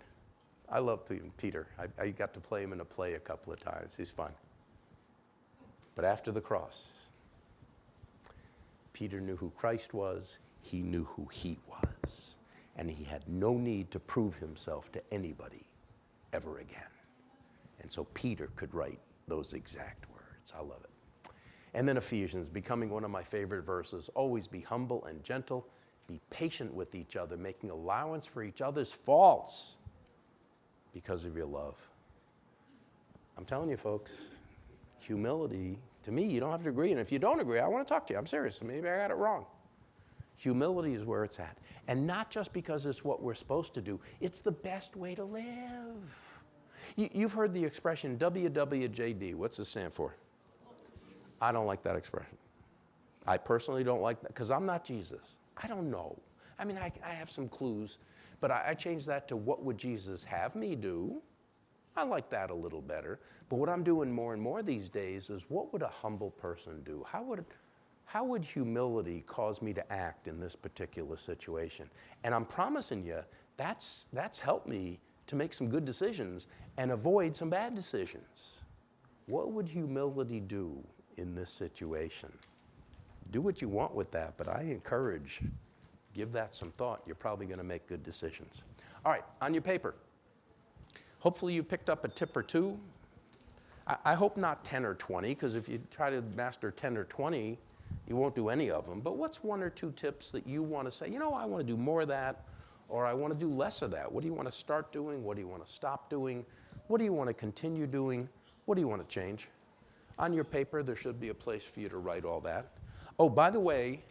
I love Peter. I got to play him in a play a couple of times. He's fun. But after the cross, Peter knew who Christ was. He knew who he was. And he had no need to prove himself to anybody ever again. And so Peter could write those exact words. I love it. And then Ephesians, becoming one of my favorite verses, always be humble and gentle, be patient with each other, making allowance for each other's faults because of your love. I'm telling you, folks, humility, to me, you don't have to agree. And if you don't agree, I want to talk to you. I'm serious. Maybe I got it wrong. Humility is where it's at. And not just because it's what we're supposed to do. It's the best way to live. You've heard the expression WWJD. What's it stand for? I don't like that expression. I personally don't like that because I'm not Jesus. I don't know. I mean, I have some clues, but I changed that to what would Jesus have me do? I like that a little better. But what I'm doing more and more these days is what would a humble person do? How would humility cause me to act in this particular situation? And I'm promising you, that's helped me to make some good decisions and avoid some bad decisions. What would humility do in this situation? Do what you want with that, but I encourage, give that some thought. You're probably going to make good decisions. All right, on your paper, hopefully you picked up a tip or two. I hope not 10 or 20, because if you try to master 10 or 20, You won't do any of them, but what's one or two tips that you want to say, you know, I want to do more of that, or I want to do less of that? What do you want to start doing? What do you want to stop doing? What do you want to continue doing? What do you want to change? On your paper, there should be a place for you to write all that. Oh, by the way,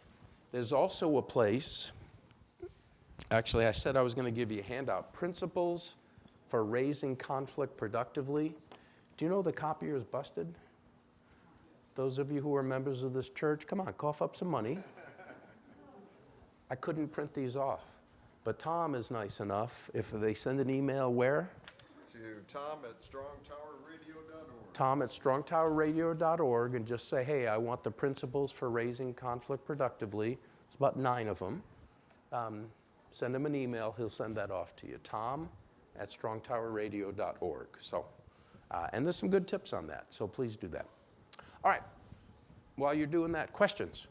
there's also a place, actually, I said I was going to give you a handout, Principles for Raising Conflict Productively. Do you know the copier is busted? Those of you who are members of this church, come on, cough up some money. I couldn't print these off. But Tom is nice enough, if they send an email where? To tom@strongtowerradio.org. tom@strongtowerradio.org, and just say, hey, I want the Principles for Raising Conflict Productively. It's about 9 of them. Send him an email. He'll send that off to you. tom@strongtowerradio.org. So, and there's some good tips on that, so please do that. All right. While you're doing that, questions?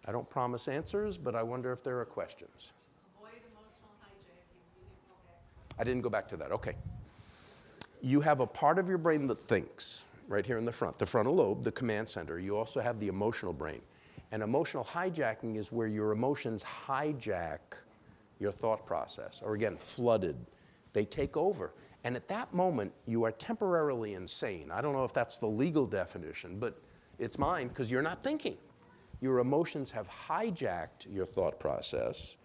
I don't promise answers, but I wonder if there are questions. Avoid emotional hijacking. You didn't go back. I didn't go back to that. Okay. You have a part of your brain that thinks, right here in the frontal lobe, the command center. You also have the emotional brain. And emotional hijacking is where your emotions hijack your thought process, or again, flooded. They take over. And at that moment, you are temporarily insane. I don't know if that's the legal definition, but it's mine because you're not thinking. Your emotions have hijacked your thought process,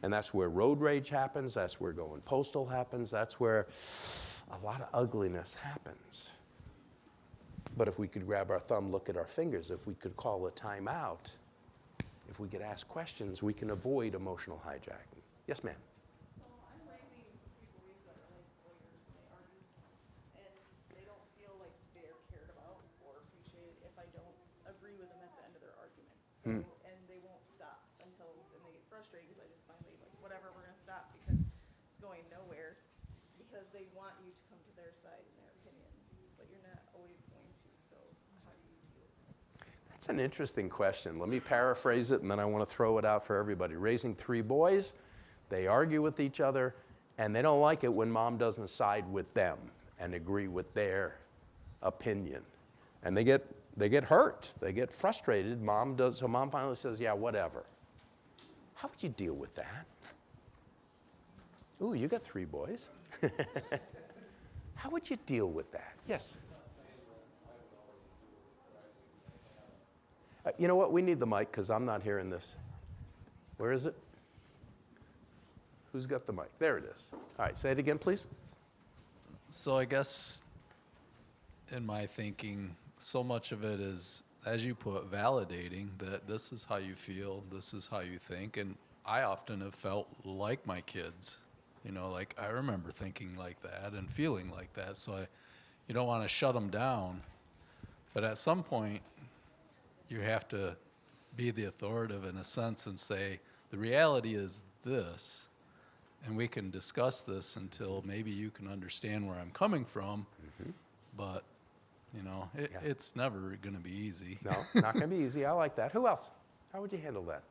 and that's where road rage happens, that's where going postal happens, that's where a lot of ugliness happens. But if we could grab our thumb, look at our fingers, if we could call a time out, if we could ask questions, we can avoid emotional hijacking. Yes, ma'am? So I'm raising three boys that are like lawyers and they argue, and they don't feel like they're cared about or appreciated if I don't agree with them at the end of their argument. So, and they won't stop until then they get frustrated because I just finally like, whatever, we're gonna stop because it's going nowhere. Because they want you to come to their side in their opinion, but you're not always going to, so how do you deal with it? That's an interesting question. Let me paraphrase it, and then I want to throw it out for everybody. Raising 3 boys, they argue with each other, and they don't like it when mom doesn't side with them and agree with their opinion. And they get hurt. They get frustrated. Mom does, so mom finally says, yeah, whatever. How would you deal with that? Ooh, you got 3 boys. How would you deal with that? Yes? You know what? We need the mic because I'm not hearing this. Where is it? Who's got the mic? There it is. All right, say it again, please. So I guess in my thinking, so much of it is, as you put, validating that this is how you feel, this is how you think. And I often have felt like my kids. You know, like I remember thinking like that and feeling like that. So you don't want to shut them down. But at some point, you have to be the authoritative in a sense and say, the reality is this. And we can discuss this until maybe you can understand where I'm coming from. Mm-hmm. But, you know, it's never going to be easy. No, not going to be easy. I like that. Who else? How would you handle that?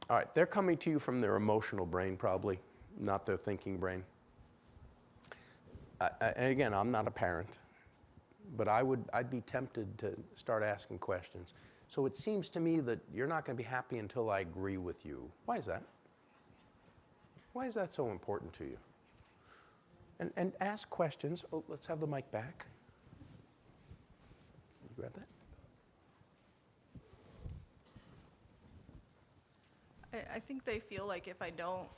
All right, they're coming to you from their emotional brain probably, not their thinking brain. And again, I'm not a parent, but I'd be tempted to start asking questions. So it seems to me that you're not going to be happy until I agree with you. Why is that? Why is that so important to you? And ask questions. Oh, let's have the mic back. Can you grab that? I think they feel like if I don't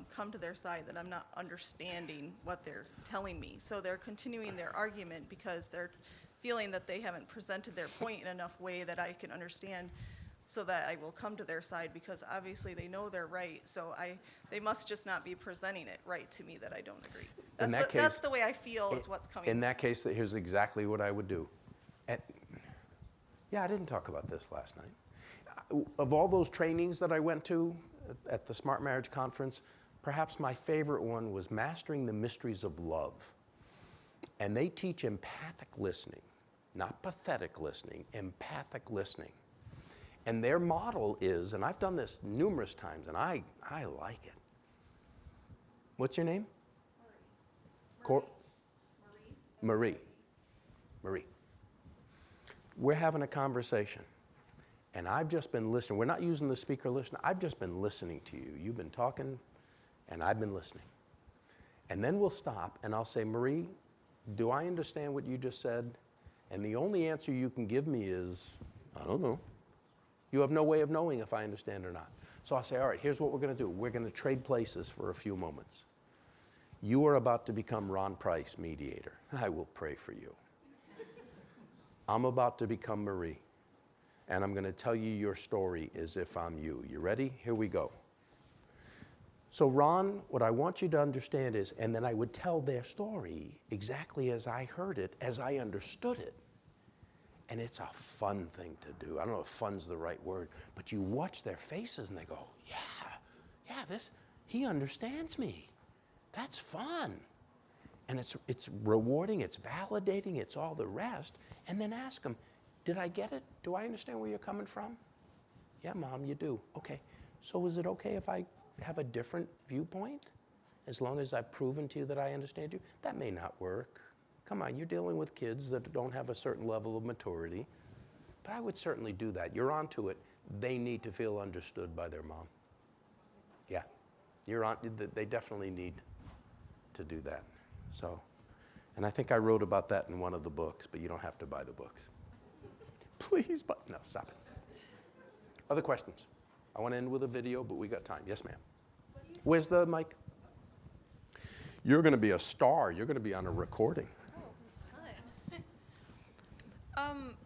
come to their side, that I'm not understanding what they're telling me. So they're continuing their argument because they're feeling that they haven't presented their point in enough way that I can understand, so that I will come to their side, because obviously they know they're right. So they must just not be presenting it right to me that I don't agree. That's the way I feel is what's coming. In that case, here's exactly what I would do. Yeah, I didn't talk about this last night. Of all those trainings that I went to at the Smart Marriage Conference, perhaps my favorite one was Mastering the Mysteries of Love. And they teach empathic listening, not pathetic listening, empathic listening. And their model is, and I've done this numerous times, and I like it. What's your name? Marie. Marie, we're having a conversation, and I've just been listening. We're not using the speaker listener. I've just been listening to you. You've been talking, and I've been listening. And then we'll stop, and I'll say, Marie, do I understand what you just said? And the only answer you can give me is, I don't know. You have no way of knowing if I understand or not. So I'll say, all right, here's what we're going to do. We're going to trade places for a few moments. You are about to become Ron Price, mediator. I will pray for you. I'm about to become Marie, and I'm going to tell you your story as if I'm you. You ready? Here we go. So Ron, what I want you to understand is, and then I would tell their story exactly as I heard it, as I understood it. And it's a fun thing to do. I don't know if fun's the right word, but you watch their faces and they go, yeah, he understands me. That's fun. And it's rewarding, it's validating, it's all the rest. And then ask them, did I get it? Do I understand where you're coming from? Yeah, Mom, you do. Okay, so is it okay if I have a different viewpoint? As long as I've proven to you that I understand you? That may not work. Come on, you're dealing with kids that don't have a certain level of maturity. But I would certainly do that. You're onto it. They need to feel understood by their mom. Yeah, they definitely need to do that. So, and I think I wrote about that in one of the books, but you don't have to buy the books. Please, but no, stop it. Other questions? I want to end with a video, but we got time. Yes, ma'am. Where's the mic? You're going to be a star. You're going to be on a recording.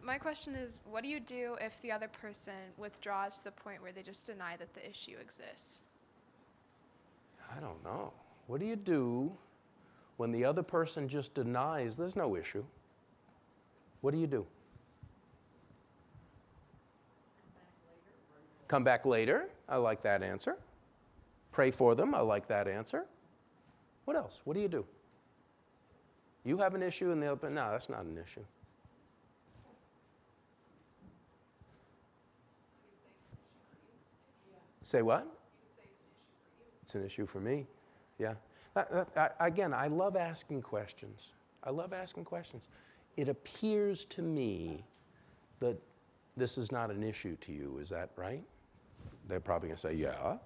My question is, what do you do if the other person withdraws to the point where they just deny that the issue exists? I don't know. What do you do when the other person just denies there's no issue? What do you do? Come back later. I like that answer. Pray for them. I like that answer. What else? What do you do? You have an issue and the other, no, that's not an issue. Say what? It's an issue for me. Yeah. Again, I love asking questions. I love asking questions. It appears to me that this is not an issue to you. Is that right? They're probably going to say, yeah.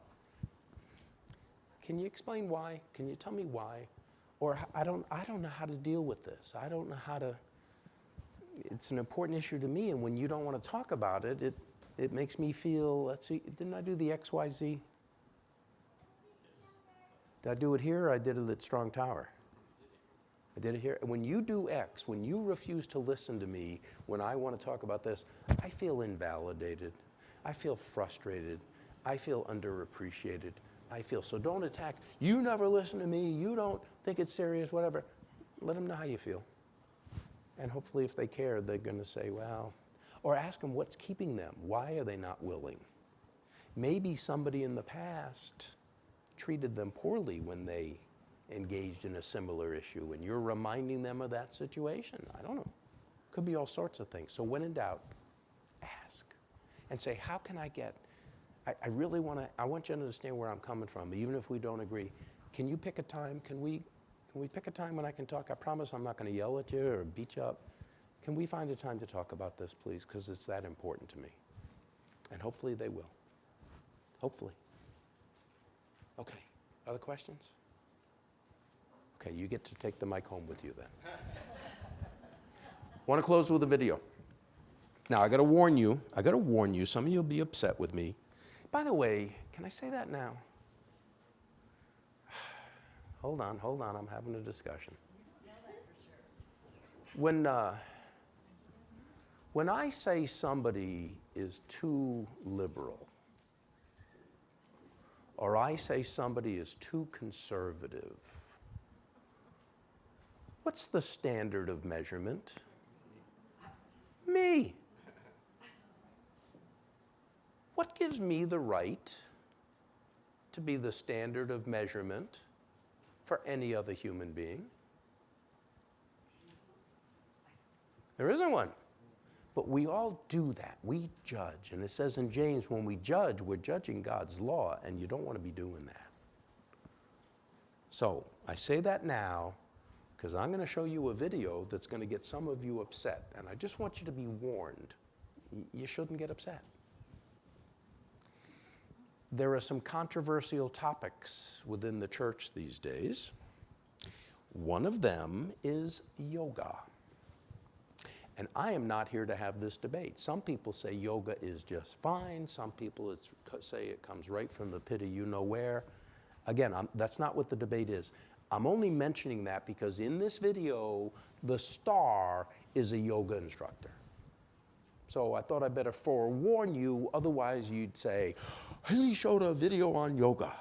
Can you explain why? Can you tell me why? Or I don't know how to deal with this. I don't know how to. It's an important issue to me, and when you don't want to talk about it, it makes me feel, let's see, didn't I do the XYZ? Did I do it here or I did it at Strong Tower? I did it here. When you do X, when you refuse to listen to me, when I want to talk about this, I feel invalidated. I feel frustrated. I feel underappreciated. So don't attack. You never listen to me. You don't think it's serious, whatever. Let them know how you feel. And hopefully if they care, they're going to say, well, or ask them what's keeping them. Why are they not willing? Maybe somebody in the past treated them poorly when they engaged in a similar issue, and you're reminding them of that situation. I don't know. Could be all sorts of things. So when in doubt, ask. And say, how can I get, I really want you to understand where I'm coming from, even if we don't agree. Can you pick a time? Can we pick a time when I can talk? I promise I'm not going to yell at you or beat you up. Can we find a time to talk about this, please? Because it's that important to me. And hopefully they will. Hopefully. Okay. Other questions? Okay, you get to take the mic home with you then. Want to close with a video. Now, I got to warn you, some of you will be upset with me. By the way, can I say that now? Hold on, I'm having a discussion. When I say somebody is too liberal, or I say somebody is too conservative, what's the standard of measurement? Me. What gives me the right to be the standard of measurement for any other human being? There isn't one. But we all do that. We judge. And it says in James, when we judge, we're judging God's law, and you don't want to be doing that. So I say that now because I'm going to show you a video that's going to get some of you upset. And I just want you to be warned, you shouldn't get upset. There are some controversial topics within the church these days. One of them is yoga. And I am not here to have this debate. Some people say yoga is just fine. Some people say it comes right from the pit of you-know-where. Again, that's not what the debate is. I'm only mentioning that because in this video, the star is a yoga instructor. So I thought I'd better forewarn you, otherwise you'd say, he showed a video on yoga.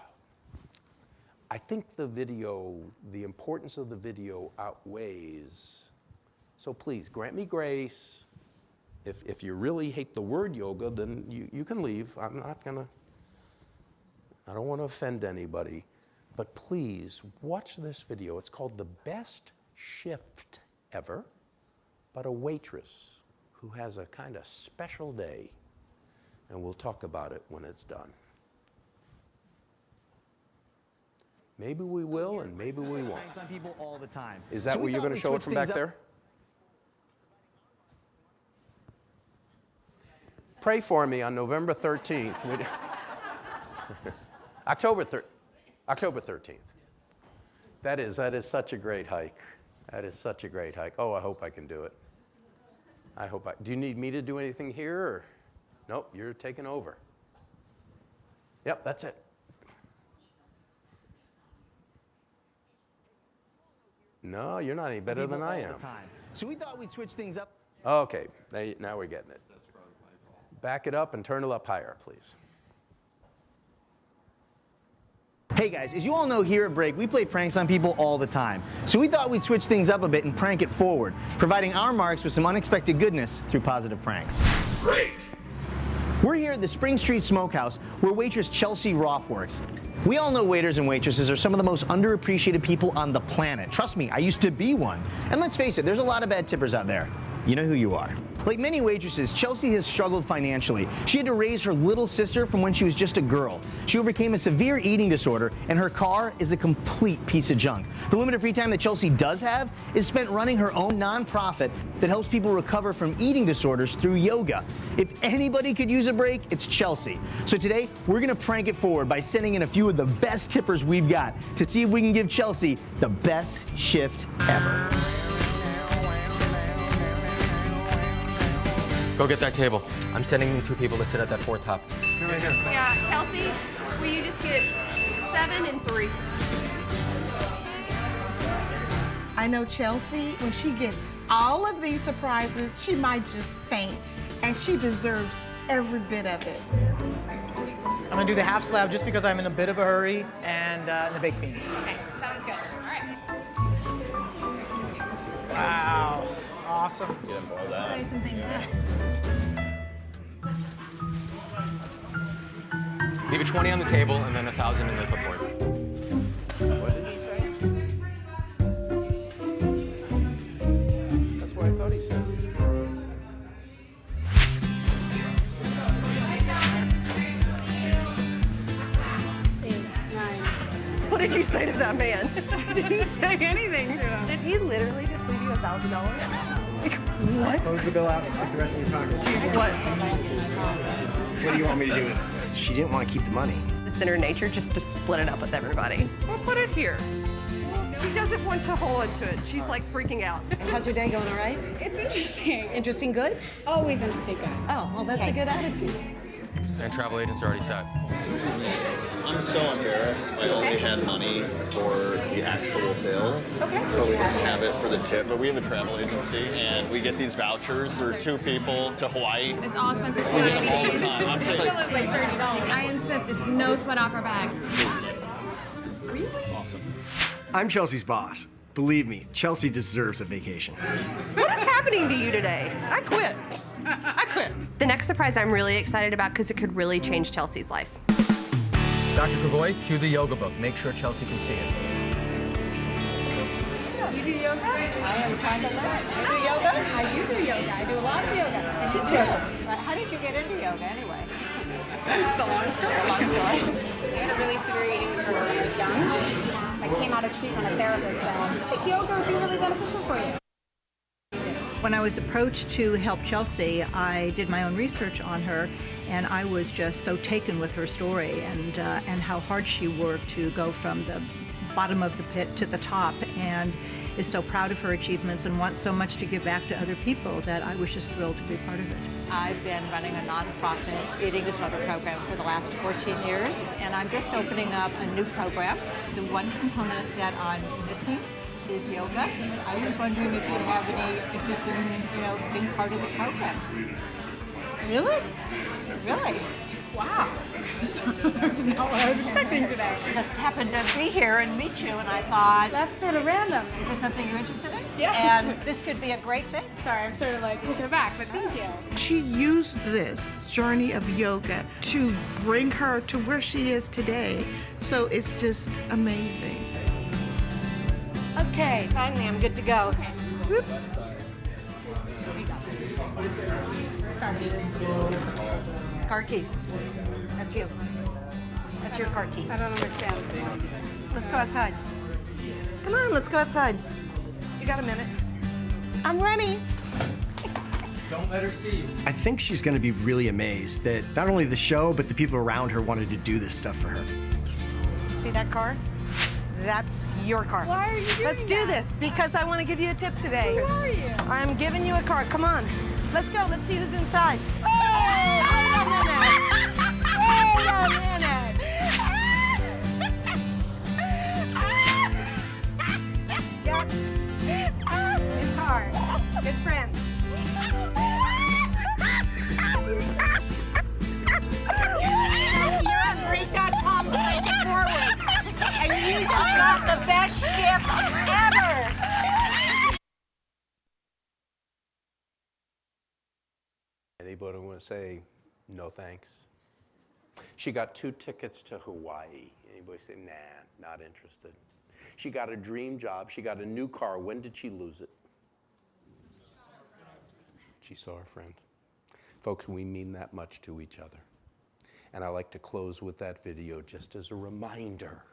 I think the video, the importance of the video outweighs. So please, grant me grace. If you really hate the word yoga, then you can leave. I don't want to offend anybody. But please, watch this video. It's called The Best Shift Ever, but a waitress who has a kind of special day. And we'll talk about it when it's done. Maybe we will, and maybe we won't. On people all the time. Is that where you're going to show it from back there? Pray for me on November 13th. October 13th. That is such a great hike. That is such a great hike. Oh, I hope I can do it. Do you need me to do anything here? Or? Nope, you're taking over. Yep, that's it. No, you're not any better than I am. So we thought we'd switch things up. Okay, now we're getting it. Back it up and turn it up higher, please. Hey guys, as you all know, here at Break, we play pranks on people all the time. So we thought we'd switch things up a bit and prank it forward, providing our marks with some unexpected goodness through positive pranks. Break! We're here at the Spring Street Smokehouse, where waitress Chelsea Roth works. We all know waiters and waitresses are some of the most underappreciated people on the planet. Trust me, I used to be one. And let's face it, there's a lot of bad tippers out there. You know who you are. Like many waitresses, Chelsea has struggled financially. She had to raise her little sister from when she was just a girl. She overcame a severe eating disorder, and her car is a complete piece of junk. The limited free time that Chelsea does have is spent running her own nonprofit that helps people recover from eating disorders through yoga. If anybody could use a break, it's Chelsea. So today, we're gonna prank it forward by sending in a few of the best tippers we've got to see if we can give Chelsea the best shift ever. Go get that table. I'm sending 2 people to sit at that 4th top. Yeah, Chelsea, will you just get 7 and 3? I know Chelsea, when she gets all of these surprises, she might just faint, and she deserves every bit of it. I'm gonna do the half slab just because I'm in a bit of a hurry, and the baked beans. Okay, sounds good. All right. Wow, awesome. Try some things up. Leave a 20 on the table and then 1,000 in the clipboard. What did he say? That's what I thought he said. What did you say to that man? I didn't say anything to him. Did he literally just leave you $1,000? Like, what? Close the bill out and stick the rest in your pocket. What? What do you want me to do with it? She didn't want to keep the money. It's in her nature just to split it up with everybody. Well, put it here. She doesn't want to hold onto it. She's like freaking out. How's your day going, all right? It's interesting. Interesting good? Always interesting good. Oh, well, that's a good attitude. And travel agents are already set. I'm so embarrassed. I only had money for the actual bill, but we didn't have it for the tip. But we have a travel agency, and we get these vouchers for 2 people to Hawaii. It's all expenses. We get them all the time. I'm saying, Bill is like $30. I insist. It's no sweat off our bag. awesome. I'm Chelsea's boss. Believe me, Chelsea deserves a vacation. What is happening to you today? I quit. I quit. The next surprise I'm really excited about because it could really change Chelsea's life. Dr. Kravoy, cue the yoga book. Make sure Chelsea can see it. You do yoga? I am trying to learn. You do yoga? I do yoga. I do a lot of yoga. I teach yoga. How did you get into yoga anyway? It's a long story. I had a really severe eating disorder when I was young. I came out of treatment, a therapist said, I think yoga would be really beneficial for you. When I was approached to help Chelsea, I did my own research on her, and I was just so taken with her story and how hard she worked to go from the bottom of the pit to the top, and is so proud of her achievements and wants so much to give back to other people that I was just thrilled to be part of it. I've been running a nonprofit eating disorder program for the last 14 years, and I'm just opening up a new program. The one component that I'm missing is yoga. I was wondering if you have any interest in, being part of the program. Really? Really? Wow. That's not what I was expecting today. Just happened to be here and meet you, and I thought, That's sort of random. is it something you're interested in? Yes. And this could be a great thing. Sorry, I'm sort of like taken aback, but thank you. She used this journey of yoga to bring her to where she is today. So it's just amazing. Okay, finally I'm good to go. Whoops. Car key. That's you. That's your car key. I don't understand. Let's go outside. Come on, let's go outside. You got a minute. I'm ready. Don't let her see you. I think she's going to be really amazed that not only the show, but the people around her wanted to do this stuff for her. See that car? That's your car. Why are you doing Let's do this because I want to give you a tip today. Who are you? I'm giving you a car. Come on. Let's go. Let's see who's inside. Wait a minute. Wait a minute. Yeah. New car. Good friend. You're on great.com to make it forward. And you just got the best shift ever. Anybody want to say no thanks? She got 2 tickets to Hawaii. Anybody say, nah, not interested? She got a dream job. She got a new car. When did she lose it? She saw her friend. Folks, we mean that much to each other. And I like to close with that video just as a reminder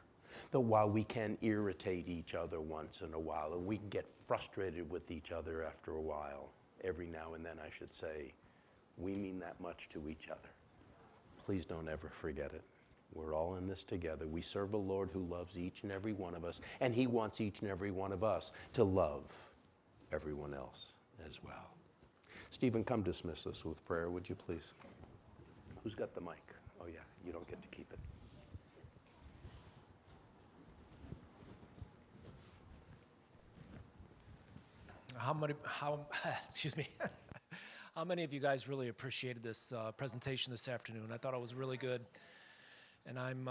that while we can irritate each other once in a while, and we can get frustrated with each other after a while, every now and then I should say, we mean that much to each other. Please don't ever forget it. We're all in this together. We serve a Lord who loves each and every one of us, and he wants each and every one of us to love everyone else as well. Stephen, come dismiss us with prayer, would you please? Who's got the mic? Oh yeah, you don't get to keep it. Excuse me. How many of you guys really appreciated this presentation this afternoon? I thought it was really good. And I'm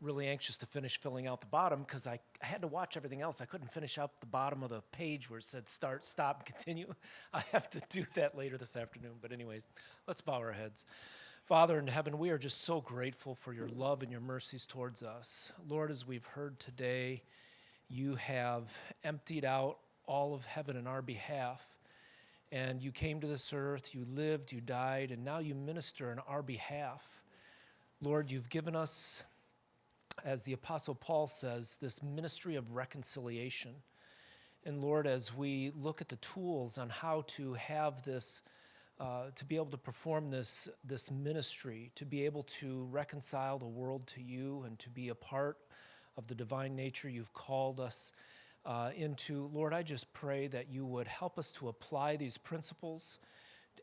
really anxious to finish filling out the bottom because I had to watch everything else. I couldn't finish out the bottom of the page where it said start, stop, and continue. I have to do that later this afternoon. But anyways, let's bow our heads. Father in heaven, we are just so grateful for your love and your mercies towards us. Lord, as we've heard today, you have emptied out all of heaven in our behalf. And you came to this earth, you lived, you died, and now you minister on our behalf. Lord, you've given us, as the Apostle Paul says, this ministry of reconciliation. And Lord, as we look at the tools on how to have this, to be able to perform this ministry, to be able to reconcile the world to you and to be a part of the divine nature you've called us into, Lord, I just pray that you would help us to apply these principles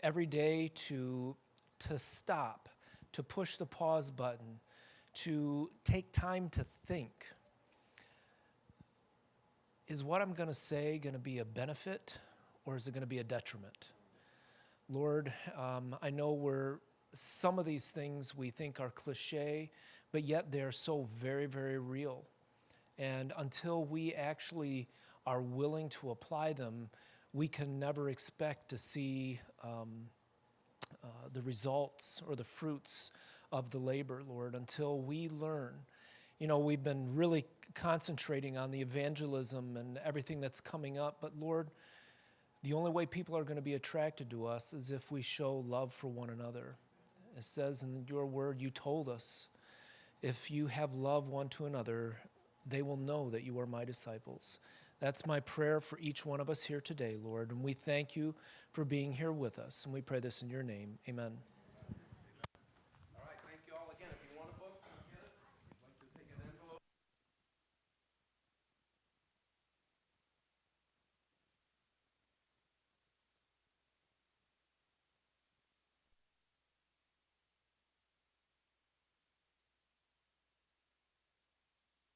every day to stop, to push the pause button, to take time to think. Is what I'm going to say going to be a benefit or is it going to be a detriment? Lord, I know some of these things we think are cliche, but yet they're so very, very real. And until we actually are willing to apply them, we can never expect to see the results or the fruits of the labor, Lord, until we learn. You know, we've been really concentrating on the evangelism and everything that's coming up, but Lord, the only way people are going to be attracted to us is if we show love for one another. It says in your word, you told us, if you have love one to another, they will know that you are my disciples. That's my prayer for each one of us here today, Lord. And we thank you for being here with us. And we pray this in your name. Amen.